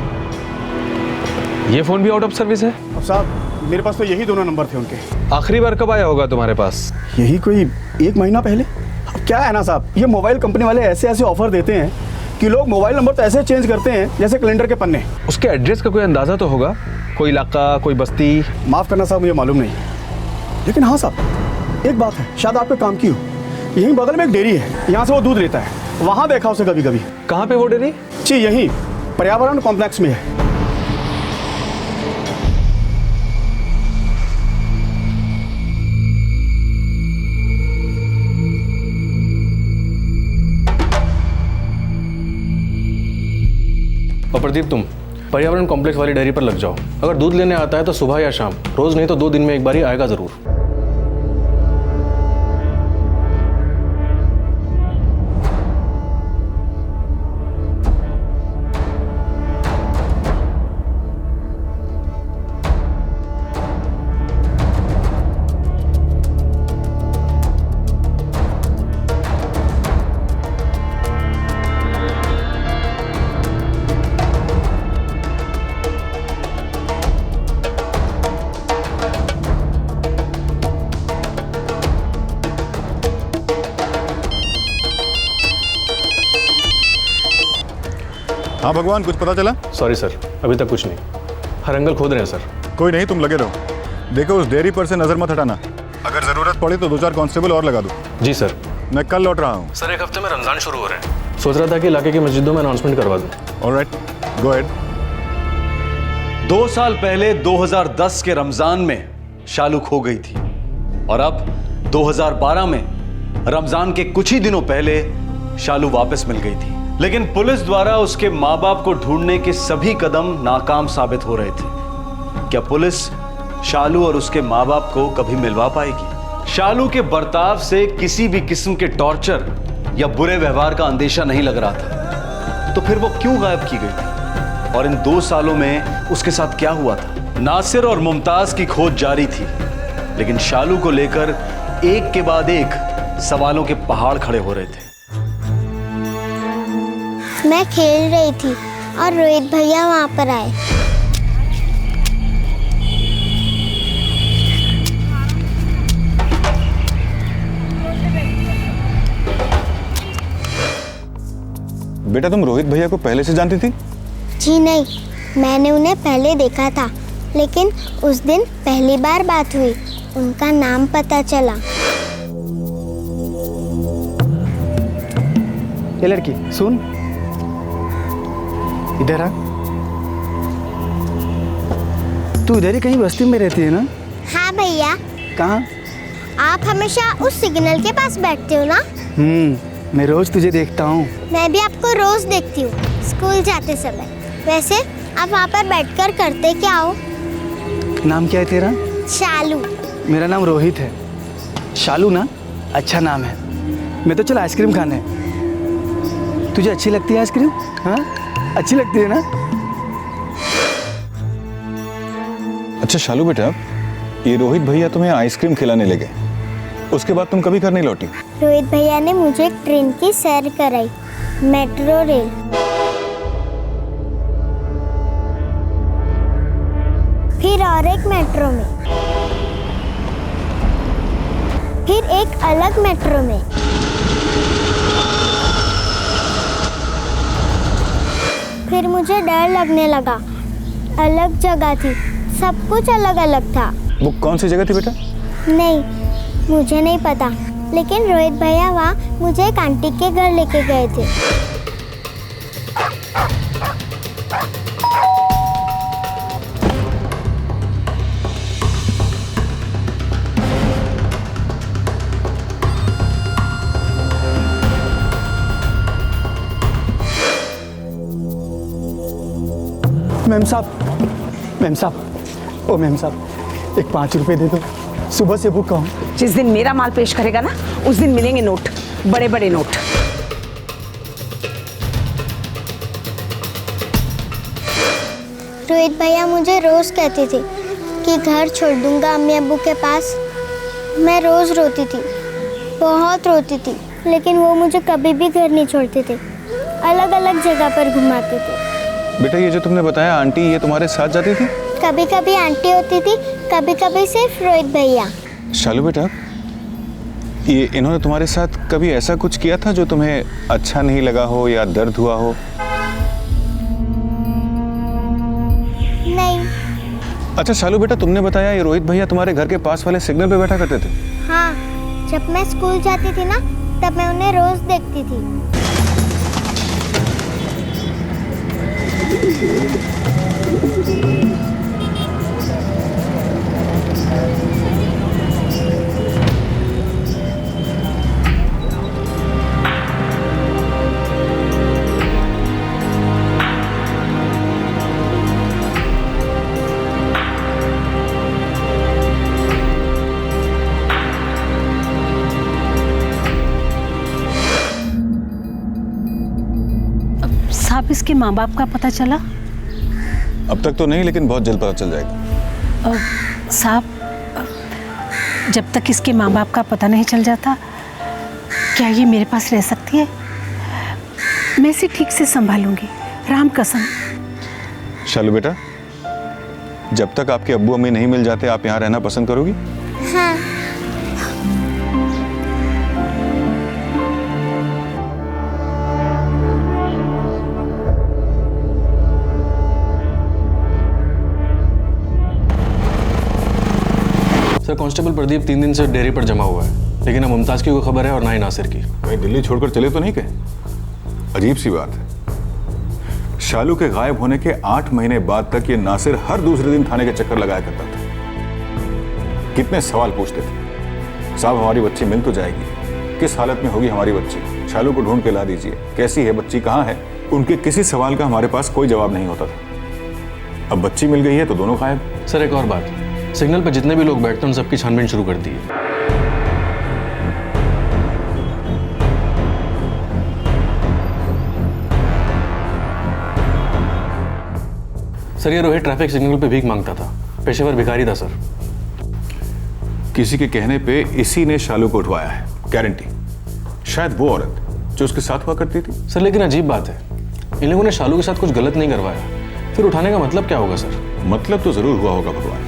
ये फोन भी आउट ऑफ सर्विस है? अब साहब मेरे पास तो यही दोनों नंबर थे उनके। आखिरी बार कब आया होगा तुम्हारे पास? यही कोई 1 महीना पहले। अब क्या है ना साहब, ये मोबाइल कंपनी वाले ऐसे ऐसे ऑफर देते हैं कि लोग मोबाइल नंबर तो ऐसे चेंज करते हैं जैसे कैलेंडर के पन्ने। उसके एड्रेस का कोई अंदाजा तो होगा? कोई इलाका, कोई बस्ती? माफ करना साहब, मुझे मालूम नहीं, लेकिन हाँ साहब एक बात है, शायद आपके काम की हो। यहीं बगल में एक डेयरी है, यहाँ से वो दूध लेता है, वहाँ देखा उसे कभी कभी। कहाँ पे वो डेयरी? जी यहीं पर्यावरण कॉम्प्लेक्स में है। और प्रदीप तुम पर्यावरण कॉम्प्लेक्स वाली डेयरी पर लग जाओ। अगर दूध लेने आता है तो सुबह या शाम, रोज नहीं तो 2 दिन में एक बार ही आएगा जरूर। हाँ भगवान, कुछ पता चला? सॉरी सर, अभी तक कुछ नहीं। हर एंगल खोद रहे हैं सर। कोई नहीं, तुम लगे रहो। देखो उस डेयरी पर से नजर मत हटाना। अगर जरूरत पड़ी तो 2-4 कांस्टेबल और लगा दो। जी सर। मैं कल लौट रहा हूँ। सर 1 हफ्ते में रमजान शुरू हो रहे हैं। सोच रहा था कि इलाके की मस्जिदों में अनाउंसमेंट करवा दूं। Alright, go ahead. 2 साल पहले 2010 के रमजान में शालू खो गई थी और अब 2012 में रमजान के कुछ ही दिनों पहले शालू वापस मिल गई थी। लेकिन पुलिस द्वारा उसके मां बाप को ढूंढने के सभी कदम नाकाम साबित हो रहे थे। क्या पुलिस शालू और उसके मां बाप को कभी मिलवा पाएगी? शालू के बर्ताव से किसी भी किस्म के टॉर्चर या बुरे व्यवहार का अंदेशा नहीं लग रहा था, तो फिर वो क्यों गायब की गई थी? और इन 2 सालों में उसके साथ क्या हुआ था? नासिर और मुमताज की खोज जारी थी, लेकिन शालू को लेकर एक के बाद एक सवालों के पहाड़ खड़े हो रहे थे। मैं खेल रही थी और रोहित भैया वहाँ पर आए। बेटा तुम रोहित भैया को पहले से जानती थी? जी नहीं, मैंने उन्हें पहले देखा था, लेकिन उस दिन पहली बार बात हुई, उनका नाम पता चला। ये लड़की सुन, इधर आ। तू इधर ही कहीं बस्ती में रहती है ना? हाँ भैया। कहाँ? आप हमेशा उस सिग्नल के पास बैठते हो ना? मैं रोज तुझे देखता हूँ। मैं भी आपको रोज देखती हूँ स्कूल जाते समय। वैसे आप वहाँ पर बैठकर करते क्या हो? नाम क्या है तेरा? शालू। मेरा नाम रोहित है। शालू ना अच्छा नाम है। मैं तो चल आइसक्रीम खाने। तुझे अच्छी लगती है आइसक्रीम? हाँ अच्छी लगती है ना? अच्छा शालू बेटा, ये रोहित भैया तुम्हें आइसक्रीम खिलाने ले गए, उसके बाद तुम कभी घर नहीं लौटी? रोहित भैया ने मुझे एक ट्रेन की सैर कराई, मेट्रो रेल। फिर और एक मेट्रो में, फिर एक अलग मेट्रो में। फिर मुझे डर लगने लगा। अलग जगह थी, सब कुछ अलग अलग था। वो कौन सी जगह थी बेटा? नहीं, मुझे नहीं पता, लेकिन रोहित भैया वहाँ मुझे एक आंटी के घर लेके गए थे। मैम साहब, ओ मैम साहब, एक 5 रुपए दे दो, सुबह से भूखा हूँ। जिस दिन मेरा माल पेश करेगा ना, उस दिन मिलेंगे नोट, बड़े बड़े नोट। रोहित भैया मुझे रोज कहते थे कि घर छोड़ दूंगा अम्मी अब्बू के पास। मैं रोज रोती थी, बहुत रोती थी, लेकिन वो मुझे कभी भी घर नहीं छोड़ते थे, अलग अलग जगह पर घुमाते थे। बेटा ये जो तुमने बताया आंटी, ये तुम्हारे साथ जाती थी? कभी कभी आंटी होती थी, कभी कभी सिर्फ रोहित भैया। शालू बेटा, ये इन्होंने तुम्हारे साथ कभी ऐसा कुछ किया था जो तुम्हें अच्छा नहीं लगा हो या दर्द हुआ हो? नहीं। अच्छा शालू बेटा, तुमने बताया ये रोहित भैया तुम्हारे घर के पास वाले सिग्नल पे बैठा करते थे? हाँ, जब मैं स्कूल जाती थी ना, तब मैं उन्हें रोज देखती थी। साहब, इसके माँ बाप का पता चला? अब तक तो नहीं, लेकिन बहुत जल्द पता चल जाएगा। साहब, जब तक इसके माँ बाप का पता नहीं चल जाता, क्या ये मेरे पास रह सकती है? मैं इसे ठीक से संभालूंगी, राम कसम। शालू बेटा, जब तक आपके अब्बू अम्मी नहीं मिल जाते, आप यहाँ रहना पसंद करोगी? हाँ। सर, कांस्टेबल प्रदीप 3 दिन से डेयरी पर जमा हुआ है, लेकिन ना मुमताज की कोई खबर है और ना ही नासिर की। वहीं दिल्ली छोड़कर चले तो नहीं गए? अजीब सी बात है, शालू के गायब होने के 8 महीने बाद तक ये नासिर हर दूसरे दिन थाने के चक्कर लगाया करता था। कितने सवाल पूछते थे, साहब हमारी बच्ची मिल तो जाएगी, किस हालत में होगी हमारी बच्ची, शालू को ढूंढ के ला दीजिए, कैसी है बच्ची, कहाँ है। उनके किसी सवाल का हमारे पास कोई जवाब नहीं होता था। अब बच्ची मिल गई है तो दोनों गायब। सर एक और बात, सिग्नल पर जितने भी लोग बैठते हैं उन सबकी छानबीन शुरू कर दी है। सर ये रोहित ट्रैफिक सिग्नल पे भीख मांगता था, पेशेवर भिखारी था सर। किसी के कहने पे इसी ने शालू को उठवाया है, गारंटी। शायद वो औरत जो उसके साथ हुआ करती थी। सर लेकिन अजीब बात है, इन लोगों ने शालू के साथ कुछ गलत नहीं करवाया, फिर उठाने का मतलब क्या होगा सर? मतलब तो जरूर हुआ होगा भगवान,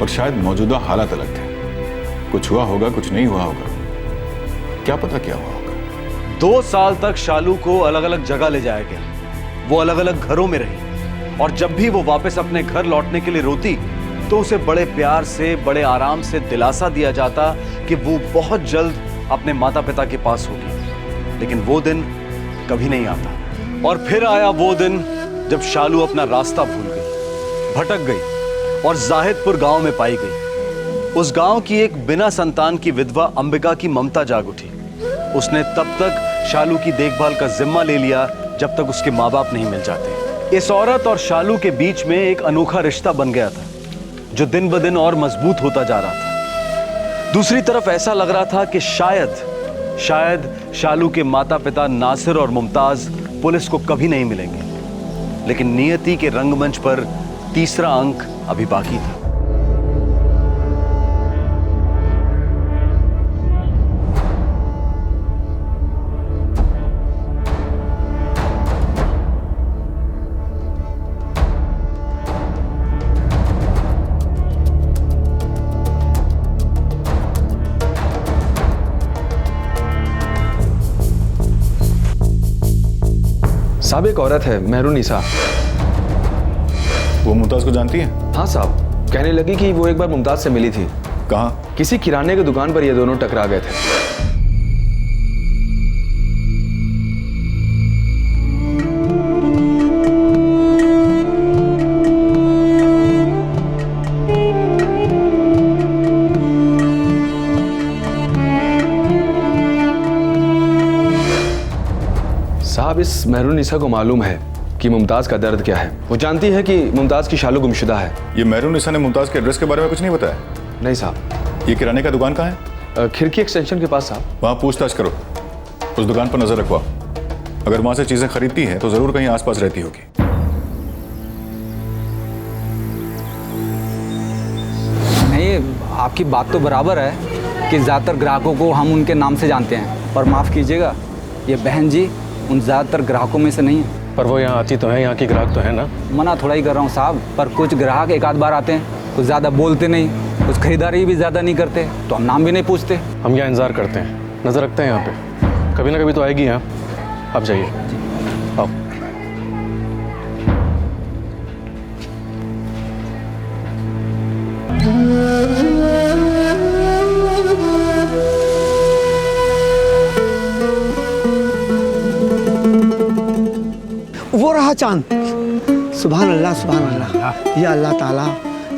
पर शायद मौजूदा हालात अलग थे। कुछ हुआ होगा, कुछ नहीं हुआ होगा, क्या पता क्या हुआ होगा। 2 साल तक शालू को अलग अलग जगह ले जाया गया, वो अलग अलग घरों में रही, और जब भी वो वापस अपने घर लौटने के लिए रोती तो उसे बड़े प्यार से, बड़े आराम से दिलासा दिया जाता कि वो बहुत जल्द अपने माता पिता के पास होगी। लेकिन वो दिन कभी नहीं आता। और फिर आया वो दिन जब शालू अपना रास्ता भूल गई, भटक गई और जाहिदपुर गांव में पाई गई। उस गांव की एक बिना संतान की विधवा अंबिका की ममता जाग उठी। उसने तब तक शालू की देखभाल का जिम्मा ले लिया जब तक उसके माँ बाप नहीं मिल जाते। इस औरत और शालू के बीच में एक अनोखा रिश्ता बन गया था जो दिन ब दिन और मजबूत होता जा रहा था। दूसरी तरफ ऐसा लग रहा था कि शायद शालू के माता पिता नासिर और मुमताज पुलिस को कभी नहीं मिलेंगे। लेकिन नियति के रंगमंच पर तीसरा अंक अभी बाकी था। साहब एक औरत है मेहरुनिसा। वो मुमताज को जानती है? हाँ साहब, कहने लगी कि वो एक बार मुमताज से मिली थी। कहाँ? किसी किराने की दुकान पर ये दोनों टकरा गए थे। साहब इस मेहरुनिसा को मालूम है कि मुमताज का दर्द क्या है। वो जानती है कि मुमताज की शालू गुमशुदा है। ये मेहरुनिसा ने मुमताज के एड्रेस के बारे में कुछ नहीं बताया? नहीं साहब। ये किराने का दुकान कहाँ है? खिड़की एक्सटेंशन के पास साहब। वहाँ पूछताछ करो, उस दुकान पर नजर रखवाओ। अगर वहाँ से चीजें खरीदती है तो जरूर कहीं आसपास रहती होगी। नहीं, आपकी बात तो बराबर है कि ज़्यादातर ग्राहकों को हम उनके नाम से जानते हैं, पर माफ़ कीजिएगा, ये बहन जी उन ज़्यादातर ग्राहकों में से नहीं है। पर वो यहाँ आती तो है, यहाँ की ग्राहक तो है ना। मना थोड़ा ही कर रहा हूँ साहब, पर कुछ ग्राहक एक आध बार आते हैं, कुछ ज़्यादा बोलते नहीं, कुछ खरीदारी भी ज़्यादा नहीं करते, तो हम नाम भी नहीं पूछते। हम यहाँ इंतज़ार करते हैं, नज़र रखते हैं यहाँ पे, कभी ना कभी तो आएगी यहाँ। आप जाइए, आओ। वो रहा चांद। सुभान अल्लाह सुभान अल्लाह। या अल्लाह ताला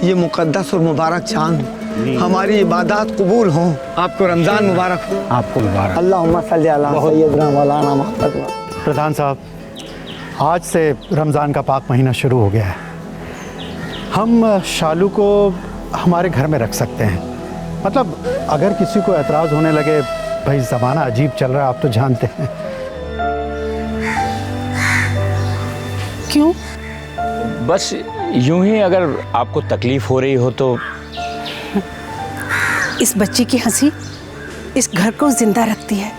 ये मुकद्दस और मुबारक चांद हमारी इबादत कबूल हों। आपको रमज़ान मुबारक हो। आपको मुबारक। अल्लाहुम्मा सल्ली अला सय्यदना मौलाना मुहम्मद। प्रधान साहब, आज से रमज़ान का पाक महीना शुरू हो गया है। हम शालू को हमारे घर में रख सकते हैं। मतलब अगर किसी को एतराज़ होने लगे, भाई ज़माना अजीब चल रहा है, आप तो जानते हैं। क्यों? बस यूं ही, अगर आपको तकलीफ हो रही हो तो। इस बच्ची की हंसी इस घर को जिंदा रखती है,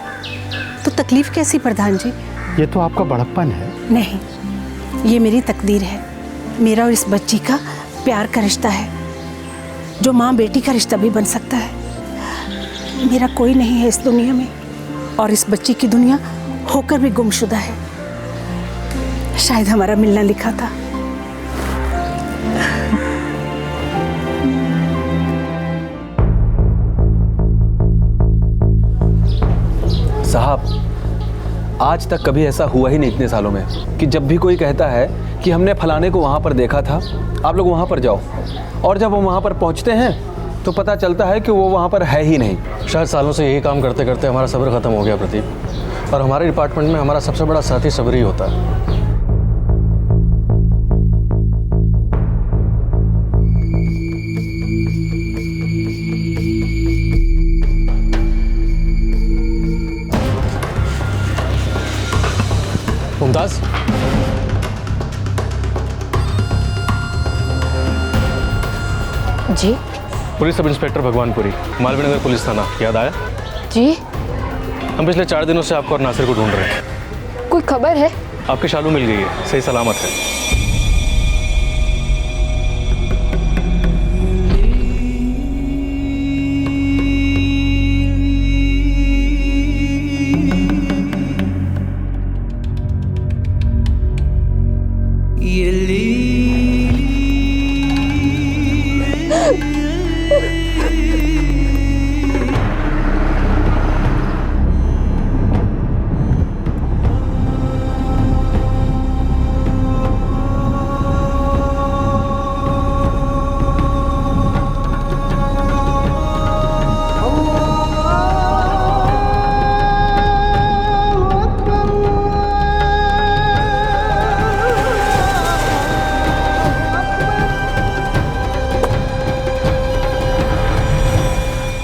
तो तकलीफ कैसी प्रधान जी? ये तो आपका बड़प्पन है। नहीं, ये मेरी तकदीर है। मेरा और इस बच्ची का प्यार का रिश्ता है, जो माँ बेटी का रिश्ता भी बन सकता है। मेरा कोई नहीं है इस दुनिया में, और इस बच्ची की दुनिया होकर भी गुमशुदा है। शायद हमारा मिलना लिखा था। साहब, आज तक कभी ऐसा हुआ ही नहीं इतने सालों में कि जब भी कोई कहता है कि हमने फलाने को वहाँ पर देखा था, आप लोग वहाँ पर जाओ, और जब हम वहाँ पर पहुँचते हैं तो पता चलता है कि वो वहाँ पर है ही नहीं। शायद सालों से यही काम करते करते हमारा सब्र खत्म हो गया प्रदीप, और हमारे डिपार्टमेंट में हमारा सबसे बड़ा साथी सब्र ही होता है। मुमताज, जी police sub inspector Bhagwanpuri, Malviya Nagar police थाना, याद आया? जी हम पिछले 4 दिनों से आपको और नासिर को ढूंढ रहे हैं। कोई खबर है? आपकी शालू मिल गई है, सही सलामत है।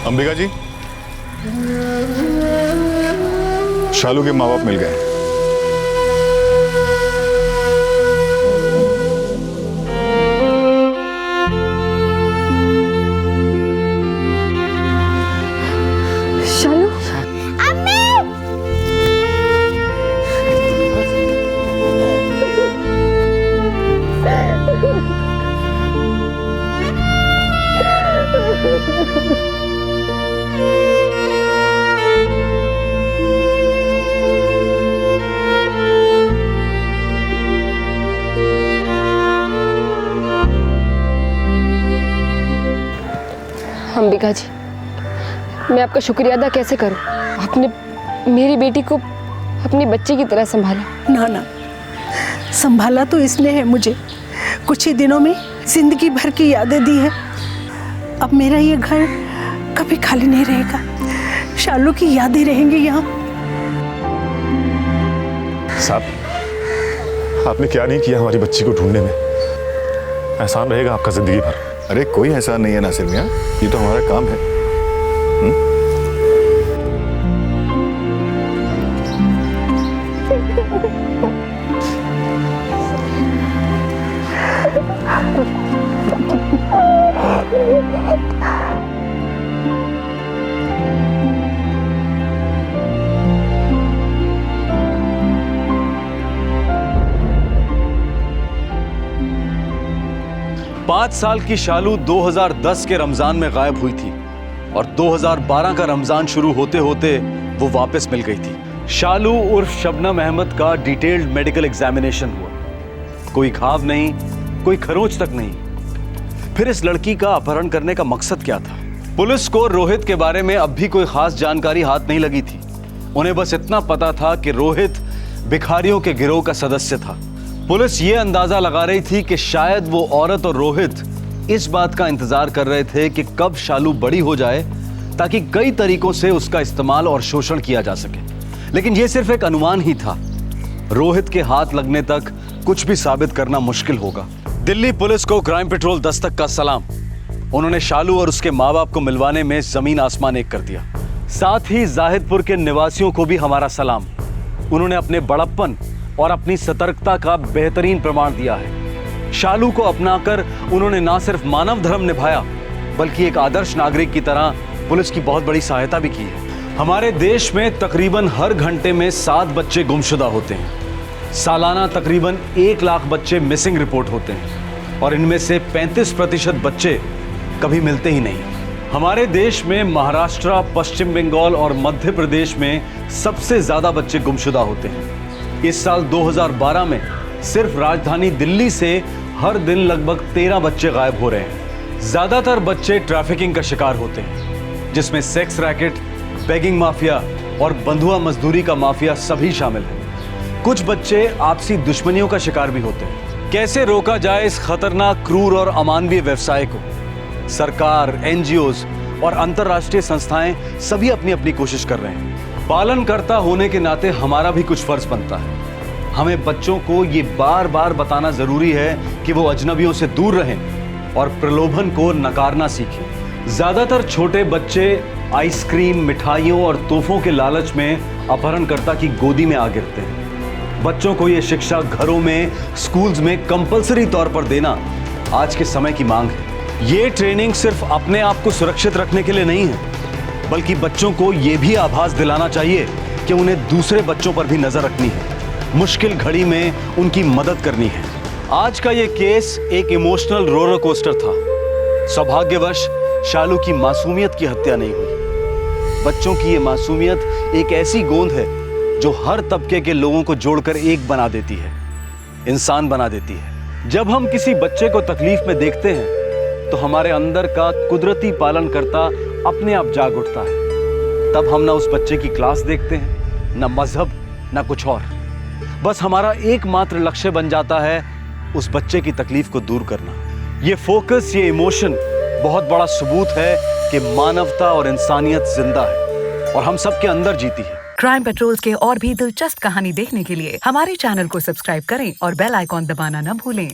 अंबिका जी, शालू के माँ बाप मिल गए। शालू, अंबिका जी, मैं आपका शुक्रिया अदा कैसे करूं? आपने मेरी बेटी को अपनी बच्ची की तरह संभाला। ना ना, संभाला तो इसने है मुझे, कुछ ही दिनों में जिंदगी भर की यादें दी है। अब मेरा ये घर कभी खाली नहीं रहेगा, शालू की यादें रहेंगी यहाँ। साहब, आपने क्या नहीं किया हमारी बच्ची को ढूंढने में, एहसान रहेगा आपका जिंदगी भर। अरे कोई एहसान नहीं है नासिर मियाँ, ये तो हमारा काम है। पाँच साल की शालू 2010 के रमजान में गायब हुई थी और 2012 का रमजान शुरू होते होते वो वापस मिल गई थी। शालू उर्फ शबनम अहमद का डिटेल्ड मेडिकल एग्जामिनेशन हुआ। कोई घाव नहीं, कोई खरोंच तक नहीं। फिर इस लड़की का अपहरण करने का मकसद क्या था? पुलिस को रोहित के बारे में अब भी कोई खास जानकारी हाथ नहीं लगी थी। उन्हें बस इतना पता था कि रोहित भिखारियों के गिरोह का सदस्य था। पुलिस ये अंदाजा लगा रही थी कि शायद वो औरत और रोहित इस बात का इंतजार कर रहे थे कि कब शालू बड़ी हो जाए ताकि कई तरीकों से उसका इस्तेमाल और शोषण किया जा सके। लेकिन ये सिर्फ एक अनुमान ही था। रोहित के हाथ लगने तक कुछ भी साबित करना मुश्किल होगा। दिल्ली पुलिस को क्राइम पेट्रोल दस्तक का सलाम। उन्होंने शालू और उसके माँ बाप को मिलवाने में जमीन आसमान एक कर दिया। साथ ही जाहिदपुर के निवासियों को भी हमारा सलाम। उन्होंने अपने बड़प्पन और अपनी सतर्कता का बेहतरीन प्रमाण दिया है। शालू को अपनाकर उन्होंने ना सिर्फ मानव धर्म निभाया बल्कि एक आदर्श नागरिक की तरह पुलिस की बहुत बड़ी सहायता भी की है। हमारे देश में तकरीबन हर घंटे में 7 बच्चे गुमशुदा होते हैं। सालाना तकरीबन 1 लाख बच्चे मिसिंग रिपोर्ट होते हैं और इनमें से 35% बच्चे कभी मिलते ही नहीं। हमारे देश में महाराष्ट्र, पश्चिम बंगाल और मध्य प्रदेश में सबसे ज्यादा बच्चे गुमशुदा होते हैं। इस साल 2012 में सिर्फ राजधानी दिल्ली से हर दिन लगभग 13 बच्चे गायब हो रहे हैं। ज्यादातर बच्चे ट्रैफिकिंग का शिकार होते हैं, जिसमें सेक्स रैकेट, बेगिंग माफिया और बंधुआ मजदूरी का माफिया सभी शामिल हैं। कुछ बच्चे आपसी दुश्मनियों का शिकार भी होते हैं। कैसे रोका जाए इस खतरनाक, क्रूर और अमानवीय व्यवसाय को? सरकार, एनजीओज और अंतर्राष्ट्रीय संस्थाएं सभी अपनी अपनी कोशिश कर रहे हैं। पालनकर्ता होने के नाते हमारा भी कुछ फर्ज बनता है। हमें बच्चों को ये बार बार बताना जरूरी है कि वो अजनबियों से दूर रहें और प्रलोभन को नकारना सीखें। ज्यादातर छोटे बच्चे आइसक्रीम, मिठाइयों और तोहफों के लालच में अपहरणकर्ता की गोदी में आ गिरते हैं। बच्चों को ये शिक्षा घरों में, स्कूल्स में कंपलसरी तौर पर देना आज के समय की मांग है। ये ट्रेनिंग सिर्फ अपने आप को सुरक्षित रखने के लिए नहीं है, बल्कि बच्चों को ये भी आभास दिलाना चाहिए कि उन्हें दूसरे बच्चों पर भी नजर रखनी है, मुश्किल घड़ी में उनकी मदद करनी है। आज का ये केस एक इमोशनल रोलर कोस्टर था। सौभाग्यवश शालू की मासूमियत की हत्या नहीं हुई। बच्चों की ये मासूमियत एक ऐसी गोंद है जो हर तबके के लोगों को जोड़कर एक बना देती है, इंसान बना देती है। जब हम किसी बच्चे को तकलीफ में देखते हैं तो हमारे अंदर का कुदरती पालनकर्ता अपने आप जाग उठता है। तब हम ना उस बच्चे की क्लास देखते हैं, ना मजहब, ना कुछ और। बस हमारा एकमात्र लक्ष्य बन जाता है उस बच्चे की तकलीफ को दूर करना। ये फोकस, ये इमोशन बहुत बड़ा सबूत है कि मानवता और इंसानियत जिंदा है और हम सबके अंदर जीती है। क्राइम पेट्रोल्स के और भी दिलचस्प कहानी देखने के लिए हमारे चैनल को सब्सक्राइब करें और बेल आइकॉन दबाना न भूलें।